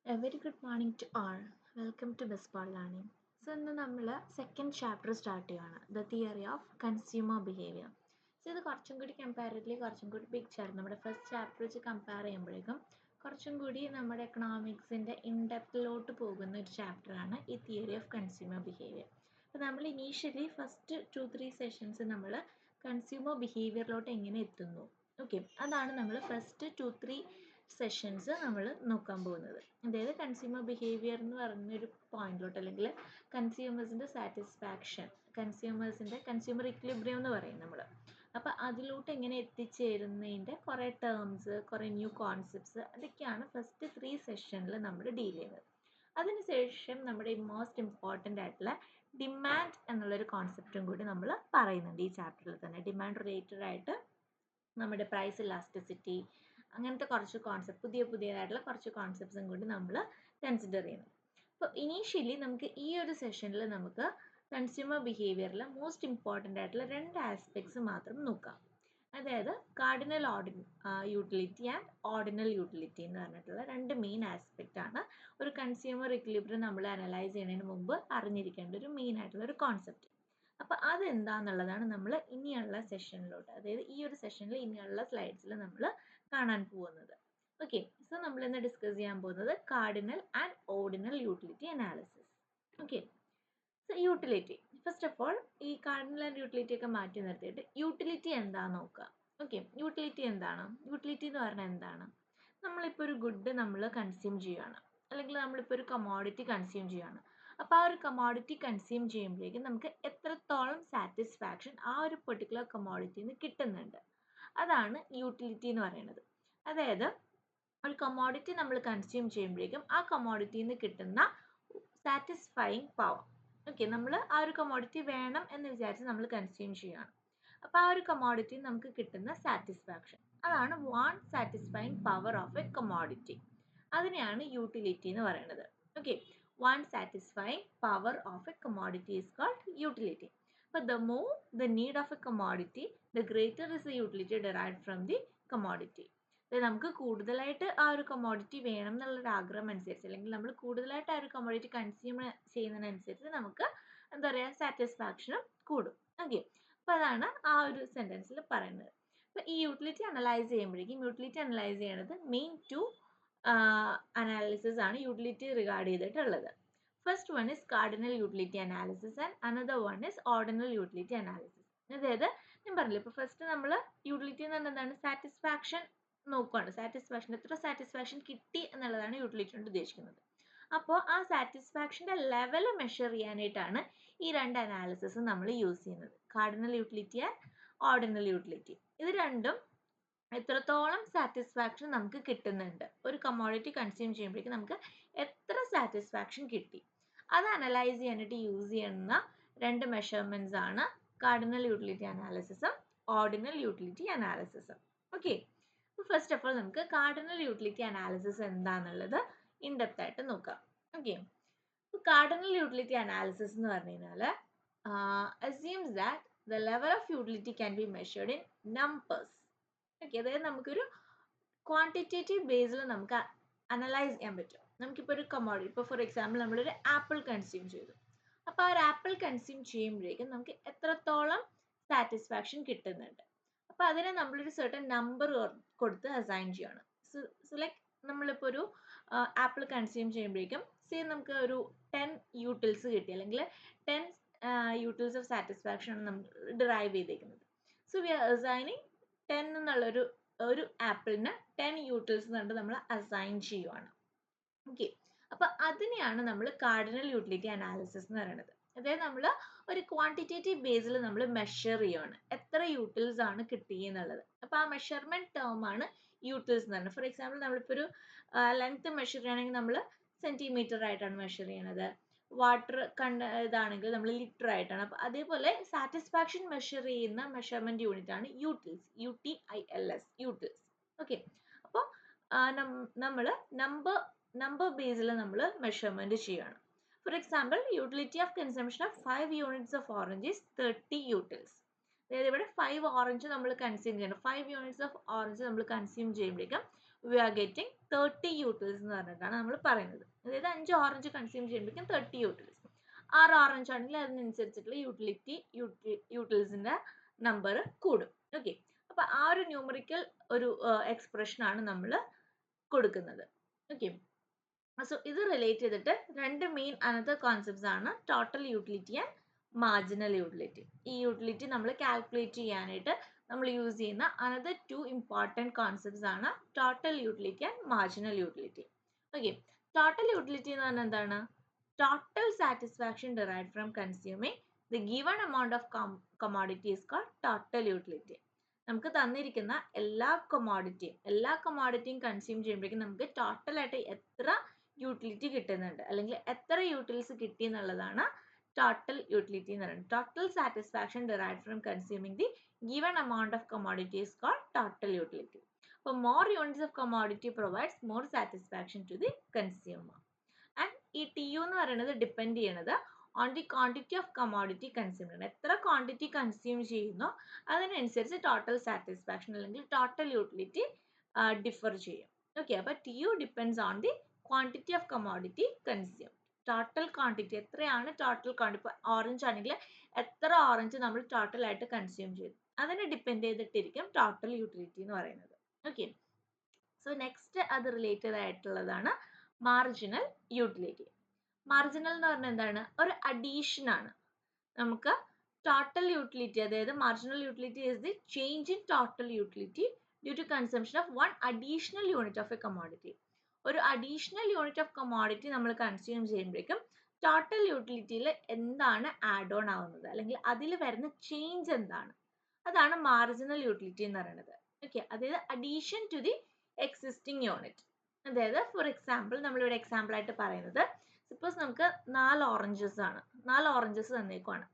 A very good morning to all. Welcome to Bespoil Learning. So, ഇന്ന് നമ്മൾ second chapter start ചെയ്യുകയാണ് the theory of consumer behaviour. So ഇത് കുറച്ചും കൂടി comparatively കുറച്ചും കൂടി ബിഗ് ആണ്. നമ്മുടെ ഫസ്റ്റ് ചാപ്റ്റർ വെച്ച് കമ്പയർ ചെയ്യുമ്പോഴേക്കും കുറച്ചും കൂടി നമ്മുടെ എക്കണോമിക്സിൻ്റെ ഇൻഡെപ്തിലോട്ട് പോകുന്ന ഒരു ചാപ്റ്ററാണ് ഈ തിയറി ഓഫ് കൺസ്യൂമർ ബിഹേവിയർ. അപ്പോൾ നമ്മൾ ഇനീഷ്യലി ഫസ്റ്റ് 2-3 സെഷൻസ് നമ്മൾ കൺസ്യൂമർ ബിഹേവിയറിലോട്ട് എങ്ങനെ എത്തുന്നു, ഓക്കെ, അതാണ് നമ്മൾ ഫസ്റ്റ് 2-3 സെഷൻസ് നമ്മൾ നോക്കാൻ പോകുന്നത്. അതായത് കൺസ്യൂമർ ബിഹേവിയർ എന്ന് പറഞ്ഞൊരു പോയിന്റിലോട്ട്, അല്ലെങ്കിൽ കൺസ്യൂമേഴ്സിൻ്റെ സാറ്റിസ്ഫാക്ഷൻ, കൺസ്യൂമർ ഇക്വിലിബ്രിയം എന്ന് പറയും നമ്മൾ. അപ്പോൾ അതിലോട്ട് എങ്ങനെ എത്തിച്ചേരുന്നതിൻ്റെ കുറേ ടേംസ്, കുറേ ന്യൂ കോൺസെപ്റ്റ്സ്, അതൊക്കെയാണ് ഫസ്റ്റ് 3 സെഷനിൽ നമ്മൾ ഡീൽ ചെയ്യുന്നത്. അതിനുശേഷം നമ്മുടെ മോസ്റ്റ് ഇമ്പോർട്ടൻ്റ് ആയിട്ടുള്ള ഡിമാൻഡ് എന്നുള്ളൊരു കോൺസെപ്റ്റും കൂടി നമ്മൾ പറയുന്നുണ്ട് ഈ ചാപ്റ്ററിൽ തന്നെ. ഡിമാൻഡ് റിലേറ്റഡ് ആയിട്ട് നമ്മുടെ പ്രൈസ് ഇലാസ്റ്റിസിറ്റി, അങ്ങനത്തെ കുറച്ച് പുതിയതായിട്ടുള്ള കുറച്ച് കോൺസെപ്റ്റ്സും കൂടി നമ്മൾ കൺസിഡർ ചെയ്യുന്നു. അപ്പോൾ ഇനീഷ്യലി നമുക്ക് ഈ ഒരു സെഷനിൽ നമുക്ക് കൺസ്യൂമർ ബിഹേവിയറിൽ മോസ്റ്റ് ഇമ്പോർട്ടൻ്റ് ആയിട്ടുള്ള 2 ആസ്പെക്ട്സ് മാത്രം നോക്കാം. അതായത് cardinal utility and ordinal utility എന്ന് പറഞ്ഞിട്ടുള്ള 2 മെയിൻ ആസ്പെക്റ്റ് ആണ് ഒരു കൺസ്യൂമർ ഇക്വിലിബ്രിയം നമ്മൾ അനലൈസ് ചെയ്യുന്നതിന് മുമ്പ് അറിഞ്ഞിരിക്കേണ്ട ഒരു മെയിൻ ആയിട്ടുള്ള ഒരു കോൺസെപ്റ്റ്. അപ്പോൾ അതെന്താണെന്നുള്ളതാണ് നമ്മൾ ഇനിയുള്ള സെഷനിലോട്ട്, അതായത് ഈ ഒരു സെഷനിൽ ഇനിയുള്ള സ്ലൈഡ്സിൽ നമ്മൾ കാണാൻ പോകുന്നത്. ഓക്കെ, സോ നമ്മൾ ഇന്ന് ഡിസ്കസ് ചെയ്യാൻ പോകുന്നത് cardinal and ordinal utility analysis. Okay, so utility, first of all ഈ കാർഡിനൽ ആൻഡ് യൂട്ടിലിറ്റി ഒക്കെ മാറ്റി നിർത്തിയിട്ട് യൂട്ടിലിറ്റി എന്താണെന്ന് നോക്കുക. ഓക്കെ, യൂട്ടിലിറ്റി എന്താണ്? യൂട്ടിലിറ്റി എന്ന് പറഞ്ഞാൽ എന്താണ്? നമ്മളിപ്പോൾ ഒരു ഗുഡ് നമ്മൾ കൺസ്യൂം ചെയ്യുകയാണ്, അല്ലെങ്കിൽ നമ്മളിപ്പോൾ ഒരു കമോഡിറ്റി കൺസ്യൂം ചെയ്യുകയാണ്. അപ്പോൾ ആ ഒരു കമോഡിറ്റി കൺസ്യൂം ചെയ്യുമ്പോഴേക്കും നമുക്ക് എത്രത്തോളം സാറ്റിസ്ഫാക്ഷൻ ആ ഒരു പെർട്ടിക്കുലർ കമോഡിറ്റിയിൽ നിന്ന് കിട്ടുന്നുണ്ട്, അതാണ് യൂട്ടിലിറ്റി എന്ന് പറയുന്നത്. അതായത് ഒരു കമോഡിറ്റി നമ്മൾ കൺസ്യൂം ചെയ്യുമ്പോഴേക്കും ആ കമോഡിറ്റിയിൽ നിന്ന് കിട്ടുന്ന സാറ്റിസ്ഫൈയിങ് പവർ. ഓക്കെ, നമ്മൾ ആ ഒരു കമോഡിറ്റി വേണം എന്ന് വിചാരിച്ച് നമ്മൾ കൺസ്യൂം ചെയ്യുകയാണ്. അപ്പോൾ ആ ഒരു കമോഡിറ്റി നമുക്ക് കിട്ടുന്ന സാറ്റിസ്ഫാക്ഷൻ, അതാണ് one satisfying power of a commodity. അതിനെയാണ് യൂട്ടിലിറ്റി എന്ന് പറയുന്നത്. Okay, one satisfying power of a commodity is called utility. But the more the need of a commodity, the greater is the utility derived from the commodity. നമുക്ക് കൂടുതലായിട്ട് ആ ഒരു commodity വേണം എന്നുള്ളൊരു ആഗ്രഹം അനുസരിച്ച്, അല്ലെങ്കിൽ നമ്മൾ കൂടുതലായിട്ട് ആ ഒരു കമോഡിറ്റി കൺസ്യൂം ചെയ്യുന്നതിനനുസരിച്ച് നമുക്ക് എന്താ പറയുക, സാറ്റിസ്ഫാക്ഷനും കൂടും. ഓക്കെ, അപ്പോൾ അതാണ് ആ ഒരു സെൻറ്റൻസിൽ പറയുന്നത്. അപ്പോൾ ഈ യൂട്ടിലിറ്റി അനലൈസ് ചെയ്യുമ്പോഴേക്കും യൂട്ടിലിറ്റി അനലൈസ് ചെയ്യണത് മെയിൻ 2 അനാലിസിസ് ആണ് യൂട്ടിലിറ്റി റിഗാർഡ് ചെയ്തിട്ടുള്ളത്. First one is cardinal utility analysis and another one is ordinal utility analysis. അതായത് ഞാൻ പറഞ്ഞില്ല, ഇപ്പോൾ ഫസ്റ്റ് നമ്മൾ യൂട്ടിലിറ്റി എന്ന് പറഞ്ഞാൽ എന്താണ്, സാറ്റിസ്ഫാക്ഷൻ നോക്കുകയാണ്. എത്ര സാറ്റിസ്ഫാക്ഷൻ കിട്ടി എന്നുള്ളതാണ് യൂട്ടിലിറ്റി കൊണ്ട് ഉദ്ദേശിക്കുന്നത്. അപ്പോൾ ആ സാറ്റിസ്ഫാക്ഷൻ്റെ ലെവൽ മെഷർ ചെയ്യാനായിട്ടാണ് ഈ 2 അനാലിസിസ് നമ്മൾ യൂസ് ചെയ്യുന്നത്, cardinal utility and ordinal utility. ഇത് രണ്ടും എത്രത്തോളം സാറ്റിസ്ഫാക്ഷൻ നമുക്ക് കിട്ടുന്നുണ്ട്, ഒരു കമോഡിറ്റി കൺസ്യൂം ചെയ്യുമ്പോഴേക്കും നമുക്ക് എത്ര സാറ്റിസ്ഫാക്ഷൻ കിട്ടി, അത് അനലൈസ് ചെയ്യാനായിട്ട് യൂസ് ചെയ്യുന്ന 2 മെഷർമെൻറ്റ്സ് ആണ് കാർഡിനൽ യൂട്ടിലിറ്റി അനാലിസിസും ഓർഡിനൽ യൂട്ടിലിറ്റി അനാലിസിസും. ഓക്കെ, ഫസ്റ്റ് ഓഫ് ഓൾ നമുക്ക് കാർഡിനൽ യൂട്ടിലിറ്റി അനാലിസിസ് എന്താണെന്നുള്ളത് ഇൻഡെപ്ത് ആയിട്ട് നോക്കാം. ഓക്കെ, കാർഡിനൽ യൂട്ടിലിറ്റി അനാലിസിസ് എന്ന് പറഞ്ഞു കഴിഞ്ഞാൽ assumes that the level of utility can be measured in numbers. Okay, അതായത് നമുക്കൊരു ക്വാണ്ടിറ്റേറ്റീവ് ബേസിൽ നമുക്ക് അനലൈസ് ചെയ്യാൻ പറ്റും. നമുക്കിപ്പോൾ ഒരു കമോഡിറ്റി, ഇപ്പോൾ ഫോർ എക്സാമ്പിൾ നമ്മളൊരു ആപ്പിൾ കൺസ്യൂം ചെയ്തു. അപ്പോൾ ആ ഒരു ആപ്പിൾ കൺസ്യൂം ചെയ്യുമ്പോഴേക്കും നമുക്ക് എത്രത്തോളം സാറ്റിസ്ഫാക്ഷൻ കിട്ടുന്നുണ്ട്, അപ്പോൾ അതിനെ നമ്മളൊരു സർട്ടൻ നമ്പർ കൊടുത്ത് അസൈൻ ചെയ്യണം. ലൈക്ക് നമ്മളിപ്പോൾ ഒരു ആപ്പിൾ കൺസ്യൂം ചെയ്യുമ്പോഴേക്കും നമുക്ക് ഒരു 10 യൂട്ടിൽസ് കിട്ടി, അല്ലെങ്കിൽ 10 യൂട്ടിൽസ് ഓഫ് സാറ്റിസ്ഫാക്ഷൻ ആണ് നമ്മൾ ഡിറൈവ് ചെയ്തേക്കുന്നത്. സോ വി ആർ അസൈനിങ് 10 എന്നുള്ളൊരു ആപ്പിളിന് 10 യൂട്ടിൽസ് എന്നുണ്ട് നമ്മൾ അസൈൻ ചെയ്യുവാണ്. ഓക്കെ, അപ്പോൾ അതിനെയാണ് നമ്മൾ കാർഡിനൽ യൂട്ടിലിറ്റി അനാലിസിസ് എന്ന് പറയുന്നത്. അതായത് നമ്മൾ ഒരു ക്വാണ്ടിറ്റേറ്റീവ് ബേസിൽ നമ്മൾ മെഷർ ചെയ്യുവാണ് എത്ര യൂട്ടിൽസ് ആണ് കിട്ടിയെന്നുള്ളത്. അപ്പോൾ ആ മെഷർമെൻറ്റ് ടേം ആണ് യൂട്ടിൽസ് എന്ന് പറയുന്നത്. ഫോർ എക്സാമ്പിൾ നമ്മളിപ്പോൾ ഒരു ലെങ്ത് മെഷർ ചെയ്യുകയാണെങ്കിൽ നമ്മൾ സെൻറ്റിമീറ്റർ ആയിട്ടാണ് മെഷർ ചെയ്യണത്. വാട്ടർ ഇതാണെങ്കിൽ നമ്മൾ ലിറ്റർ ആയിട്ടാണ്. അപ്പോൾ അതേപോലെ സാറ്റിസ്ഫാക്ഷൻ മെഷർ ചെയ്യുന്ന മെഷർമെൻറ്റ് യൂണിറ്റ് ആണ് യൂട്ടിൽസ്, UTILS, യൂട്ടിൽസ്. ഓക്കെ, അപ്പോൾ നമ്മൾ നമ്പർ ബേസിൽ നമ്മൾ മെഷർമെൻറ്റ് ചെയ്യുകയാണ്. For example, utility of consumption of 5 units of orange is 30 utils. അതായത് ഇവിടെ 5 ഓറഞ്ച് നമ്മൾ കൺസ്യൂം ചെയ്യണം. 5 യൂണിറ്റ്സ് ഓഫ് ഓറഞ്ച് നമ്മൾ കൺസ്യൂം ചെയ്യുമ്പോഴേക്കും വി ആർ ഗെറ്റിംഗ് 30 യൂട്ടിൽസ് എന്ന് പറഞ്ഞിട്ടാണ് നമ്മൾ പറയുന്നത്. അതായത് 5 ഓറഞ്ച് കൺസ്യൂം ചെയ്യുമ്പോഴേക്കും 30 യൂട്ടിൽസ്. 6 ഓറഞ്ച് ആണെങ്കിൽ അതിനനുസരിച്ചിട്ടുള്ള യൂട്ടിൽസിന്റെ നമ്പർ കൂടും. ഓക്കെ, അപ്പൊ ആ ഒരു ന്യൂമറിക്കൽ ഒരു എക്സ്പ്രഷൻ ആണ് നമ്മൾ കൊടുക്കുന്നത്. ഓക്കെ, സോ ഇത് റിലേറ്റ് ചെയ്തിട്ട് രണ്ട് മെയിൻ അനദർ കോൺസെപ്റ്റ്സ് ആണ് total utility and marginal utility. ഈ യൂട്ടിലിറ്റി നമ്മൾ കാൽക്കുലേറ്റ് ചെയ്യാനായിട്ട് നമ്മൾ യൂസ് ചെയ്യുന്ന അനദർ ടു ഇമ്പോർട്ടൻറ്റ് കോൺസെപ്റ്റ്സ് ആണ് total utility and marginal utility. Okay, total utility എന്ന് പറഞ്ഞാൽ എന്താണ്? Total satisfaction derived from consuming the given amount of commodity is called total utility. നമുക്ക് തന്നിരിക്കുന്ന എല്ലാ കൊമോഡിറ്റിയും കൺസ്യൂം ചെയ്യുമ്പോഴേക്കും നമുക്ക് ടോട്ടൽ ആയിട്ട് എത്ര യൂട്ടിലിറ്റി കിട്ടുന്നുണ്ട് അല്ലെങ്കിൽ എത്ര യൂട്ടിൽസ് കിട്ടി എന്നുള്ളതാണ് ടോട്ടൽ യൂട്ടിലിറ്റി എന്ന് പറയുന്നത്. Total satisfaction derived from consuming the given amount of commodity is called total utility. അപ്പോൾ more units of commodity provides more satisfaction to the consumer. And ഈ TU എന്ന് പറയുന്നത് ഡിപ്പെൻഡ് ചെയ്യണത് on the quantity of commodity consume ചെയ്യണം. എത്ര quantity consume ചെയ്യുന്നോ അതിനനുസരിച്ച് total satisfaction അല്ലെങ്കിൽ ടോട്ടൽ യൂട്ടിലിറ്റി ഡിഫർ ചെയ്യും. ഓക്കെ, അപ്പോൾ TU depends on the quantity of commodity consume. Total quantity എത്രയാണ് ടോട്ടൽ ക്വാണ്ടിറ്റി. ഇപ്പോൾ ഓറഞ്ച് ആണെങ്കിൽ എത്ര ഓറഞ്ച് നമ്മൾ ടോട്ടൽ ആയിട്ട് കൺസ്യൂം ചെയ്തു അതിനെ ഡിപ്പെൻഡ് ചെയ്തിട്ടിരിക്കും ടോട്ടൽ യൂട്ടിലിറ്റി എന്ന് പറയുന്നത്. ഓക്കെ, സോ നെക്സ്റ്റ് അത് റിലേറ്റഡ് ആയിട്ടുള്ളതാണ് മാർജിനൽ യൂട്ടിലിറ്റി. മാർജിനൽ എന്ന് പറഞ്ഞാൽ എന്താണ്? ഒരു അഡീഷൻ ആണ്. നമുക്ക് ടോട്ടൽ യൂട്ടിലിറ്റി, അതായത് marginal utility is the change in total utility due to consumption of one additional unit of a commodity. ഒരു അഡീഷണൽ യൂണിറ്റ് ഓഫ് കമോഡിറ്റി നമ്മൾ കൺസ്യൂം ചെയ്യുമ്പോഴേക്കും ടോട്ടൽ യൂട്ടിലിറ്റിയിൽ എന്താണ് ആഡ് ഓൺ ആവുന്നത് അല്ലെങ്കിൽ അതിൽ വരുന്ന ചേഞ്ച് എന്താണ്, അതാണ് മാർജിനൽ യൂട്ടിലിറ്റി എന്ന് പറയുന്നത്. ഓക്കെ, അതായത് addition to the existing unit. അതായത് ഫോർ എക്സാമ്പിൾ നമ്മളിവിടെ എക്സാമ്പിൾ ആയിട്ട് പറയുന്നത്, സപ്പോസ് നമുക്ക് 4 ഓറഞ്ചസ് ആണ്, 4 ഓറഞ്ചസ് തന്നേക്കുവാണ്.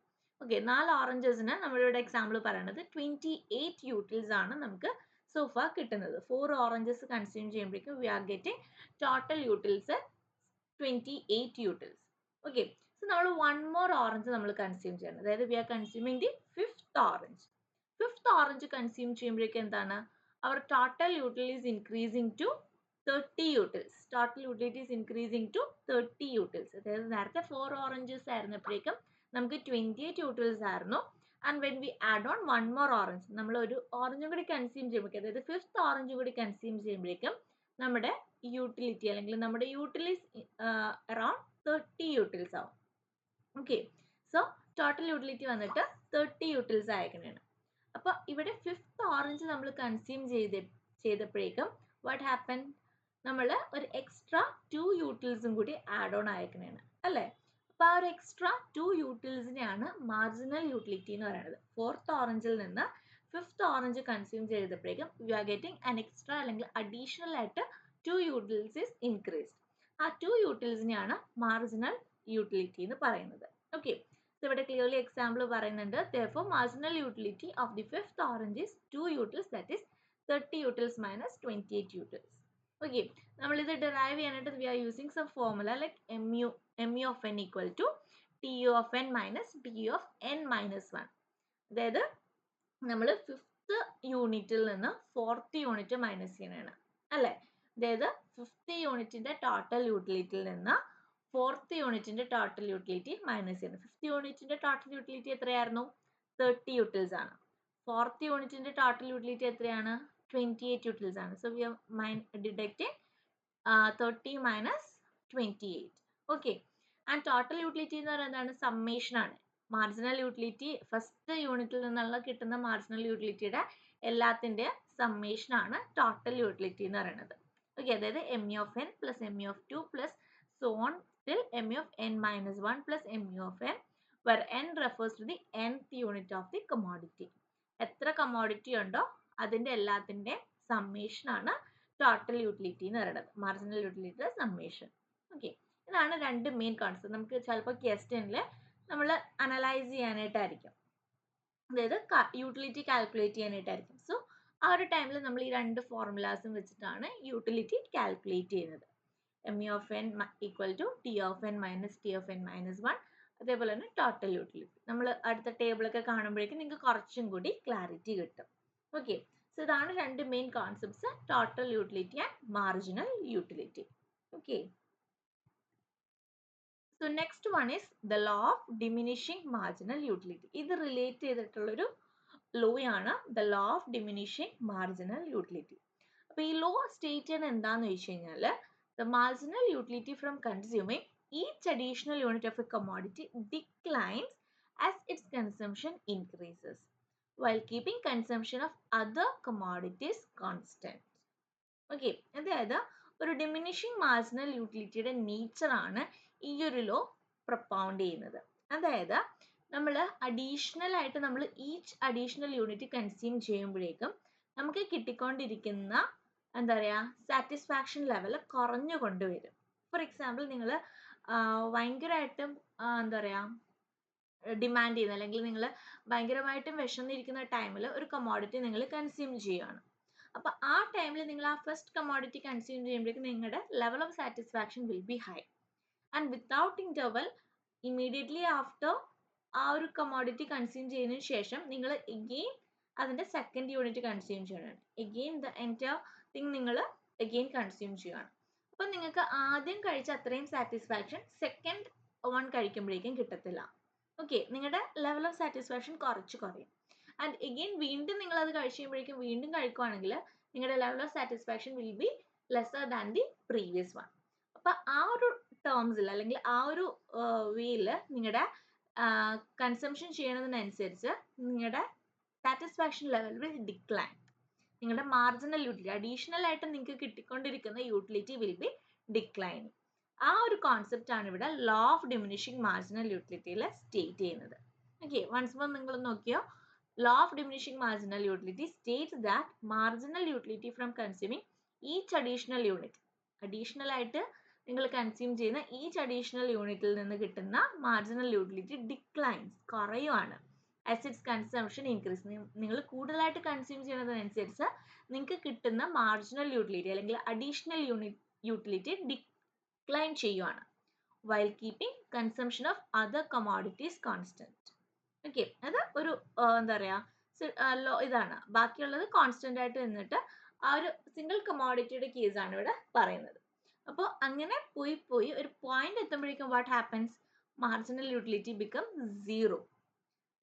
ഓക്കെ, 4 ഓറഞ്ചസിന് നമ്മളിവിടെ എക്സാമ്പിൾ പറയുന്നത് 28 യൂട്ടിൽസ് ആണ് നമുക്ക് സോഫ കിട്ടുന്നത്. 4 ഓറഞ്ചസ് കൺസ്യൂം ചെയ്യുമ്പോഴേക്കും we are getting total utils 28 utils. Okay, so നമ്മൾ 1 മോർ ഓറഞ്ച് നമ്മൾ കൺസ്യൂം ചെയ്യണം. അതായത് we are consuming the 5th orange. 5th orange consume ചെയ്യുമ്പോഴേക്കും എന്താണ്? Our total utility is increasing to 30 utils. Total utility is increasing to 30 utils. അതായത് നേരത്തെ 4 oranges ആയിരുന്നപ്പോഴേക്കും നമുക്ക് 28 യൂട്ടിൽസ് ആയിരുന്നു. And when we add on 1 more orange, നമ്മൾ ഒരു ഓറഞ്ചും കൂടി കൺസ്യൂം ചെയ്യുമ്പോഴേക്കും, അതായത് 5th ഓറഞ്ചും കൂടി കൺസ്യൂം ചെയ്യുമ്പോഴേക്കും നമ്മുടെ യൂട്ടിലിറ്റി അല്ലെങ്കിൽ നമ്മുടെ യൂട്ടിലിറ്റി അറൌണ്ട് 30 യൂട്ടിൽസ് ആവും. ഓക്കെ, സോ ടോട്ടൽ യൂട്ടിലിറ്റി വന്നിട്ട് 30 യൂട്ടിൽസ് ആയിരിക്കണേണ്. അപ്പോൾ ഇവിടെ 5th ഓറഞ്ച് നമ്മൾ കൺസ്യൂം ചെയ്തപ്പോഴേക്കും വാട്ട് ഹാപ്പൻ? നമ്മൾ ഒരു എക്സ്ട്രാ 2 യൂട്ടിൽസും കൂടി ആഡ് ഓൺ ആയിരിക്കണേണ് അല്ലേ? അപ്പോൾ ആ ഒരു എക്സ്ട്രാ 2 യൂട്ടിൽസിനെയാണ് മാർജിനൽ യൂട്ടിലിറ്റി എന്ന് പറയുന്നത്. 4th ഓറഞ്ചിൽ നിന്ന് 5th ഓറഞ്ച് കൺസ്യൂം ചെയ്തപ്പോഴേക്കും we are getting an extra അല്ലെങ്കിൽ അഡീഷണൽ ആയിട്ട് 2 യൂട്ടിൽസ് ഈസ് ഇൻക്രീസ്ഡ്. ആ 2 യൂട്ടിൽസിനെയാണ് മാർജിനൽ യൂട്ടിലിറ്റി എന്ന് പറയുന്നത്. ഓക്കെ, ഇവിടെ ക്ലിയർലി എക്സാമ്പിൾ പറയുന്നുണ്ട്. Therefore, marginal utility of the 5th orange is 2 utils, that is 30 utils minus 28 utils. Okay, നമ്മൾ ഇത് ഡിറൈവ് ചെയ്യാനായിട്ട് we are using some formula like mu of n equal to tu of n minus du of n minus 1. അതായത് നമ്മൾ 5th യൂണിറ്റിൽ നിന്ന് 4th unit minus ചെയ്യണതാണ് അല്ലേ? അതായത് 5th യൂണിറ്റിന്റെ ടോട്ടൽ യൂട്ടിലിറ്റിയിൽ നിന്ന് 4th യൂണിറ്റിന്റെ ടോട്ടൽ യൂട്ടിലിറ്റി മൈനസ് ചെയ്യണം. 5th യൂണിറ്റിന്റെ ടോട്ടൽ യൂട്ടിലിറ്റി എത്രയായിരുന്നു? 30 യൂട്ടിൽസ് ആണ്. 4th യൂണിറ്റിന്റെ ടോട്ടൽ യൂട്ടിലിറ്റി എത്രയാണ്? 28 യൂട്ടിൽസ് ആണ്. So we are deducting 30 minus 28. Okay, and total utility എന്ന് പറയുന്നത് എന്താണ്? സമ്മേഷൻ ആണ്. മാർജിനൽ യൂട്ടിലിറ്റി ഫസ്റ്റ് യൂണിറ്റിൽ നിന്നുള്ള കിട്ടുന്ന മാർജിനൽ യൂട്ടിലിറ്റിയുടെ എല്ലാത്തിൻ്റെ സമ്മേഷൻ ആണ് ടോട്ടൽ യൂട്ടിലിറ്റി എന്ന് പറയുന്നത്. ഓക്കെ, അതായത് mu of n plus mu of 2 plus so on till mu of n minus 1 plus mu of n, where n refers to the nth unit of the commodity. എത്ര commodity ഉണ്ടോ അതിൻ്റെ എല്ലാത്തിൻ്റെ summation ആണ് total utility എന്ന് പറയുന്നത്, marginal യൂട്ടിലിറ്റിയുടെ summation. Okay, ഇതാണ് രണ്ട് main concept. നമുക്ക് ചിലപ്പോൾ ക്വസ്റ്റ്യനിൽ നമ്മൾ അനലൈസ് ചെയ്യാനായിട്ടായിരിക്കും, അതായത് യൂട്ടിലിറ്റി കാൽക്കുലേറ്റ് ചെയ്യാനായിട്ടായിരിക്കും. സോ ആ ഒരു ടൈമിൽ നമ്മൾ ഈ രണ്ട് ഫോർമുലാസും വെച്ചിട്ടാണ് യൂട്ടിലിറ്റി കാൽക്കുലേറ്റ് ചെയ്യുന്നത്. mu of n equal to t of n minus t of n minus 1. അതേപോലെ തന്നെ ടോട്ടൽ യൂട്ടിലിറ്റി നമ്മൾ അടുത്ത ടേബിളൊക്കെ കാണുമ്പോഴേക്കും നിങ്ങൾക്ക് കുറച്ചും കൂടി ക്ലാരിറ്റി കിട്ടും. ഓക്കെ, സോ ഇതാണ് രണ്ട് main concepts, total utility and marginal utility. Okay, so next one is the law of diminishing marginal utility. ഇത് റിലേറ്റ് ചെയ്തിട്ടുള്ളൊരു ലോ ആണ് the law of diminishing marginal utility. അപ്പോൾ ഈ ലോ സ്റ്റേറ്റ് ചെയ്യുന്നത് എന്താണെന്ന് വെച്ച് കഴിഞ്ഞാൽ, the marginal utility from consuming each additional unit of a commodity declines as its consumption increases, while keeping consumption of other commodities constant. Okay, അതായത് ഒരു diminishing marginal യൂട്ടിലിറ്റിയുടെ നേച്ചറാണ് ഈ ഒരു ലോ പ്രൊപ്പൗണ്ട് ചെയ്യുന്നത്. അതായത് നമ്മൾ അഡീഷണൽ ആയിട്ട് നമ്മൾ ഈച്ച് അഡീഷണൽ യൂണിറ്റ് കൺസ്യൂം ചെയ്യുമ്പോഴേക്കും നമുക്ക് കിട്ടിക്കൊണ്ടിരിക്കുന്ന എന്താ പറയുക സാറ്റിസ്ഫാക്ഷൻ ലെവൽ കുറഞ്ഞു കൊണ്ടുവരും. ഫോർ എക്സാമ്പിൾ, നിങ്ങൾ ഭയങ്കരമായിട്ടും എന്താ പറയുക ഡിമാൻഡ് ചെയ്യുന്ന, അല്ലെങ്കിൽ നിങ്ങൾ ഭയങ്കരമായിട്ടും വിശന്നിരിക്കുന്ന ടൈമിൽ ഒരു കമ്മോഡിറ്റി നിങ്ങൾ കൺസ്യൂം ചെയ്യുകയാണ്. അപ്പോൾ ആ ടൈമിൽ നിങ്ങൾ ആ ഫസ്റ്റ് കമ്മോഡിറ്റി കൺസ്യൂം ചെയ്യുമ്പോഴേക്കും നിങ്ങളുടെ level of satisfaction will B high. And without interval immediately after ആ ഒരു കമ്മോഡിറ്റി കൺസ്യൂം ചെയ്യുന്നതിന് ശേഷം നിങ്ങൾ എഗെയിൻ അതിൻ്റെ സെക്കൻഡ് യൂണിറ്റ് കൺസ്യൂം ചെയ്യണം. എഗെയിൻ ദ എൻറ്റയർ തിങ് നിങ്ങൾ എഗെയിൻ കൺസ്യൂം ചെയ്യുകയാണ്. അപ്പം നിങ്ങൾക്ക് ആദ്യം കഴിച്ച അത്രയും സാറ്റിസ്ഫാക്ഷൻ സെക്കൻഡ് വൺ കഴിക്കുമ്പോഴേക്കും കിട്ടത്തില്ല. ഓക്കെ, നിങ്ങളുടെ ലെവൽ ഓഫ് സാറ്റിസ്ഫാക്ഷൻ കുറച്ച് കുറയും. ആൻഡ് എഗെയിൻ വീണ്ടും നിങ്ങൾ അത് കഴിച്ച് കഴിയുമ്പോഴേക്കും വീണ്ടും കഴിക്കുകയാണെങ്കിൽ നിങ്ങളുടെ level of satisfaction will be lesser than the previous one. അപ്പം ആ ഒരു ടേംസിൽ അല്ലെങ്കിൽ ആ ഒരു വേയിൽ നിങ്ങളുടെ കൺസംഷൻ ചെയ്യണതിനനുസരിച്ച് നിങ്ങളുടെ സാറ്റിസ്ഫാക്ഷൻ ലെവൽ വിൽ ഡിക്ലൈൻ. നിങ്ങളുടെ മാർജിനൽ യൂട്ടിലിറ്റി, അഡീഷണൽ ആയിട്ട് നിങ്ങൾക്ക് കിട്ടിക്കൊണ്ടിരിക്കുന്ന യൂട്ടിലിറ്റി വിൽ ബി ഡിക്ലൈനിങ്. ആ ഒരു കോൺസെപ്റ്റ് ആണ് ഇവിടെ ലോ ഓഫ് ഡിമിനിഷിങ് മാർജിനൽ യൂട്ടിലിറ്റിയിൽ സ്റ്റേറ്റ് ചെയ്യുന്നത്. ഓക്കെ, വൺസ് മോർ നിങ്ങൾ നോക്കിയോ, law of diminishing marginal utility states that marginal utility from consuming each additional unit, additional ആയിട്ട് നിങ്ങൾ കൺസ്യൂം ചെയ്യുന്ന ഈച്ച് അഡീഷണൽ യൂണിറ്റിൽ നിന്ന് കിട്ടുന്ന മാർജിനൽ യൂട്ടിലിറ്റി ഡിക്ലൈൻസ്, കുറയുവാണ്. ആസ് ഇറ്റ്സ് കൺസംഷൻ ഇൻക്രീസ്, നിങ്ങൾ കൂടുതലായിട്ട് കൺസ്യൂം ചെയ്യുന്നതിനനുസരിച്ച് നിങ്ങൾക്ക് കിട്ടുന്ന മാർജിനൽ യൂട്ടിലിറ്റി അല്ലെങ്കിൽ അഡീഷണൽ യൂട്ടിലിറ്റി ഡിക്ലൈൻ ചെയ്യുവാണ്. While keeping consumption of other commodities constant. Okay, അത് ഒരു എന്താ പറയുക ഇതാണ്. ബാക്കിയുള്ളത് കോൺസ്റ്റന്റ് ആയിട്ട് നിന്നിട്ട് ആ ഒരു സിംഗിൾ കമോഡിറ്റിയുടെ കേസാണ് ഇവിടെ പറയുന്നത്. അപ്പോൾ അങ്ങനെ പോയി ഒരു പോയിന്റ് എത്തുമ്പോഴേക്കും what happens, marginal utility become zero.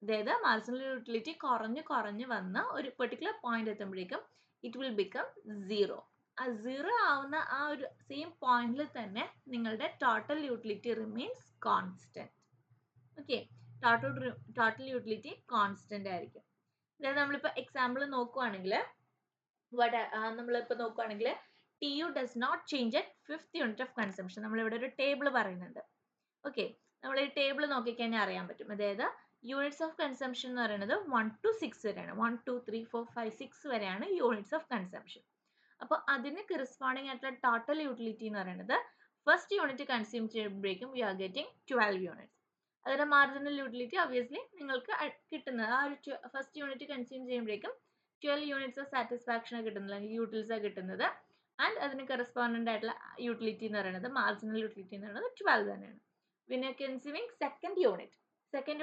അതായത് മാർജിനൽ യൂട്ടിലിറ്റി കുറഞ്ഞ് വന്ന് ഒരു പെർട്ടിക്കുലർ പോയിന്റ് എത്തുമ്പോഴേക്കും ഇറ്റ് വിൽ ബിക്കം സീറോ. ആ സീറോ ആവുന്ന ആ ഒരു സെയിം പോയിന്റിൽ തന്നെ നിങ്ങളുടെ total utility remains constant. Okay, total utility constant ആയിരിക്കും. അതായത് നമ്മളിപ്പോൾ എക്സാമ്പിൾ നോക്കുവാണെങ്കിൽ TU does not change at 5th unit of consumption. നമ്മളിവിടെ ഒരു ടേബിൾ പറയുന്നുണ്ട്. ഓക്കെ, നമ്മൾ ഈ ടേബിൾ നോക്കിക്കഴിഞ്ഞാൽ അറിയാൻ പറ്റും. അതായത് യൂണിറ്റ്സ് ഓഫ് കൺസംഷൻ എന്ന് പറയുന്നത് 1 to 6 വരെയാണ്. 1 2 3 4 5 6 വരെയാണ് യൂണിറ്റ്സ് ഓഫ് കൺസംഷൻ. അപ്പോൾ അതിന് കറസ്പോണ്ടിങ് ആയിട്ടുള്ള ടോട്ടൽ യൂട്ടിലിറ്റി എന്ന് പറയുന്നത് ഫസ്റ്റ് യൂണിറ്റ് കൺസ്യൂം ചെയ്യുമ്പോഴേക്കും യു ആർ ഗെറ്റിംഗ് 12 യൂണിറ്റ്സ്. അതിൻ്റെ മാർജിനൽ യൂട്ടിലിറ്റി ഒബ്വിയസ്ലി നിങ്ങൾക്ക് കിട്ടുന്നത് ആ ഒരു ഫസ്റ്റ് യൂണിറ്റ് കൺസ്യൂം ചെയ്യുമ്പോഴേക്കും 12 യൂണിറ്റ്സ് ഓഫ് സാറ്റിസ്ഫാക്ഷൻ കിട്ടുന്നത്, അല്ലെങ്കിൽ യൂട്ടിൽസ് കിട്ടുന്നത്. ആൻഡ് അതിന് കറസ്പോണ്ടൻ്റ് ആയിട്ടുള്ള യൂട്ടിലിറ്റി എന്ന് പറയുന്നത്, മാർജിനൽ യൂട്ടിലിറ്റി എന്ന് പറയുന്നത് 12 തന്നെയാണ്. പിന്നെ കൺസ്യൂമിങ് സെക്കൻഡ്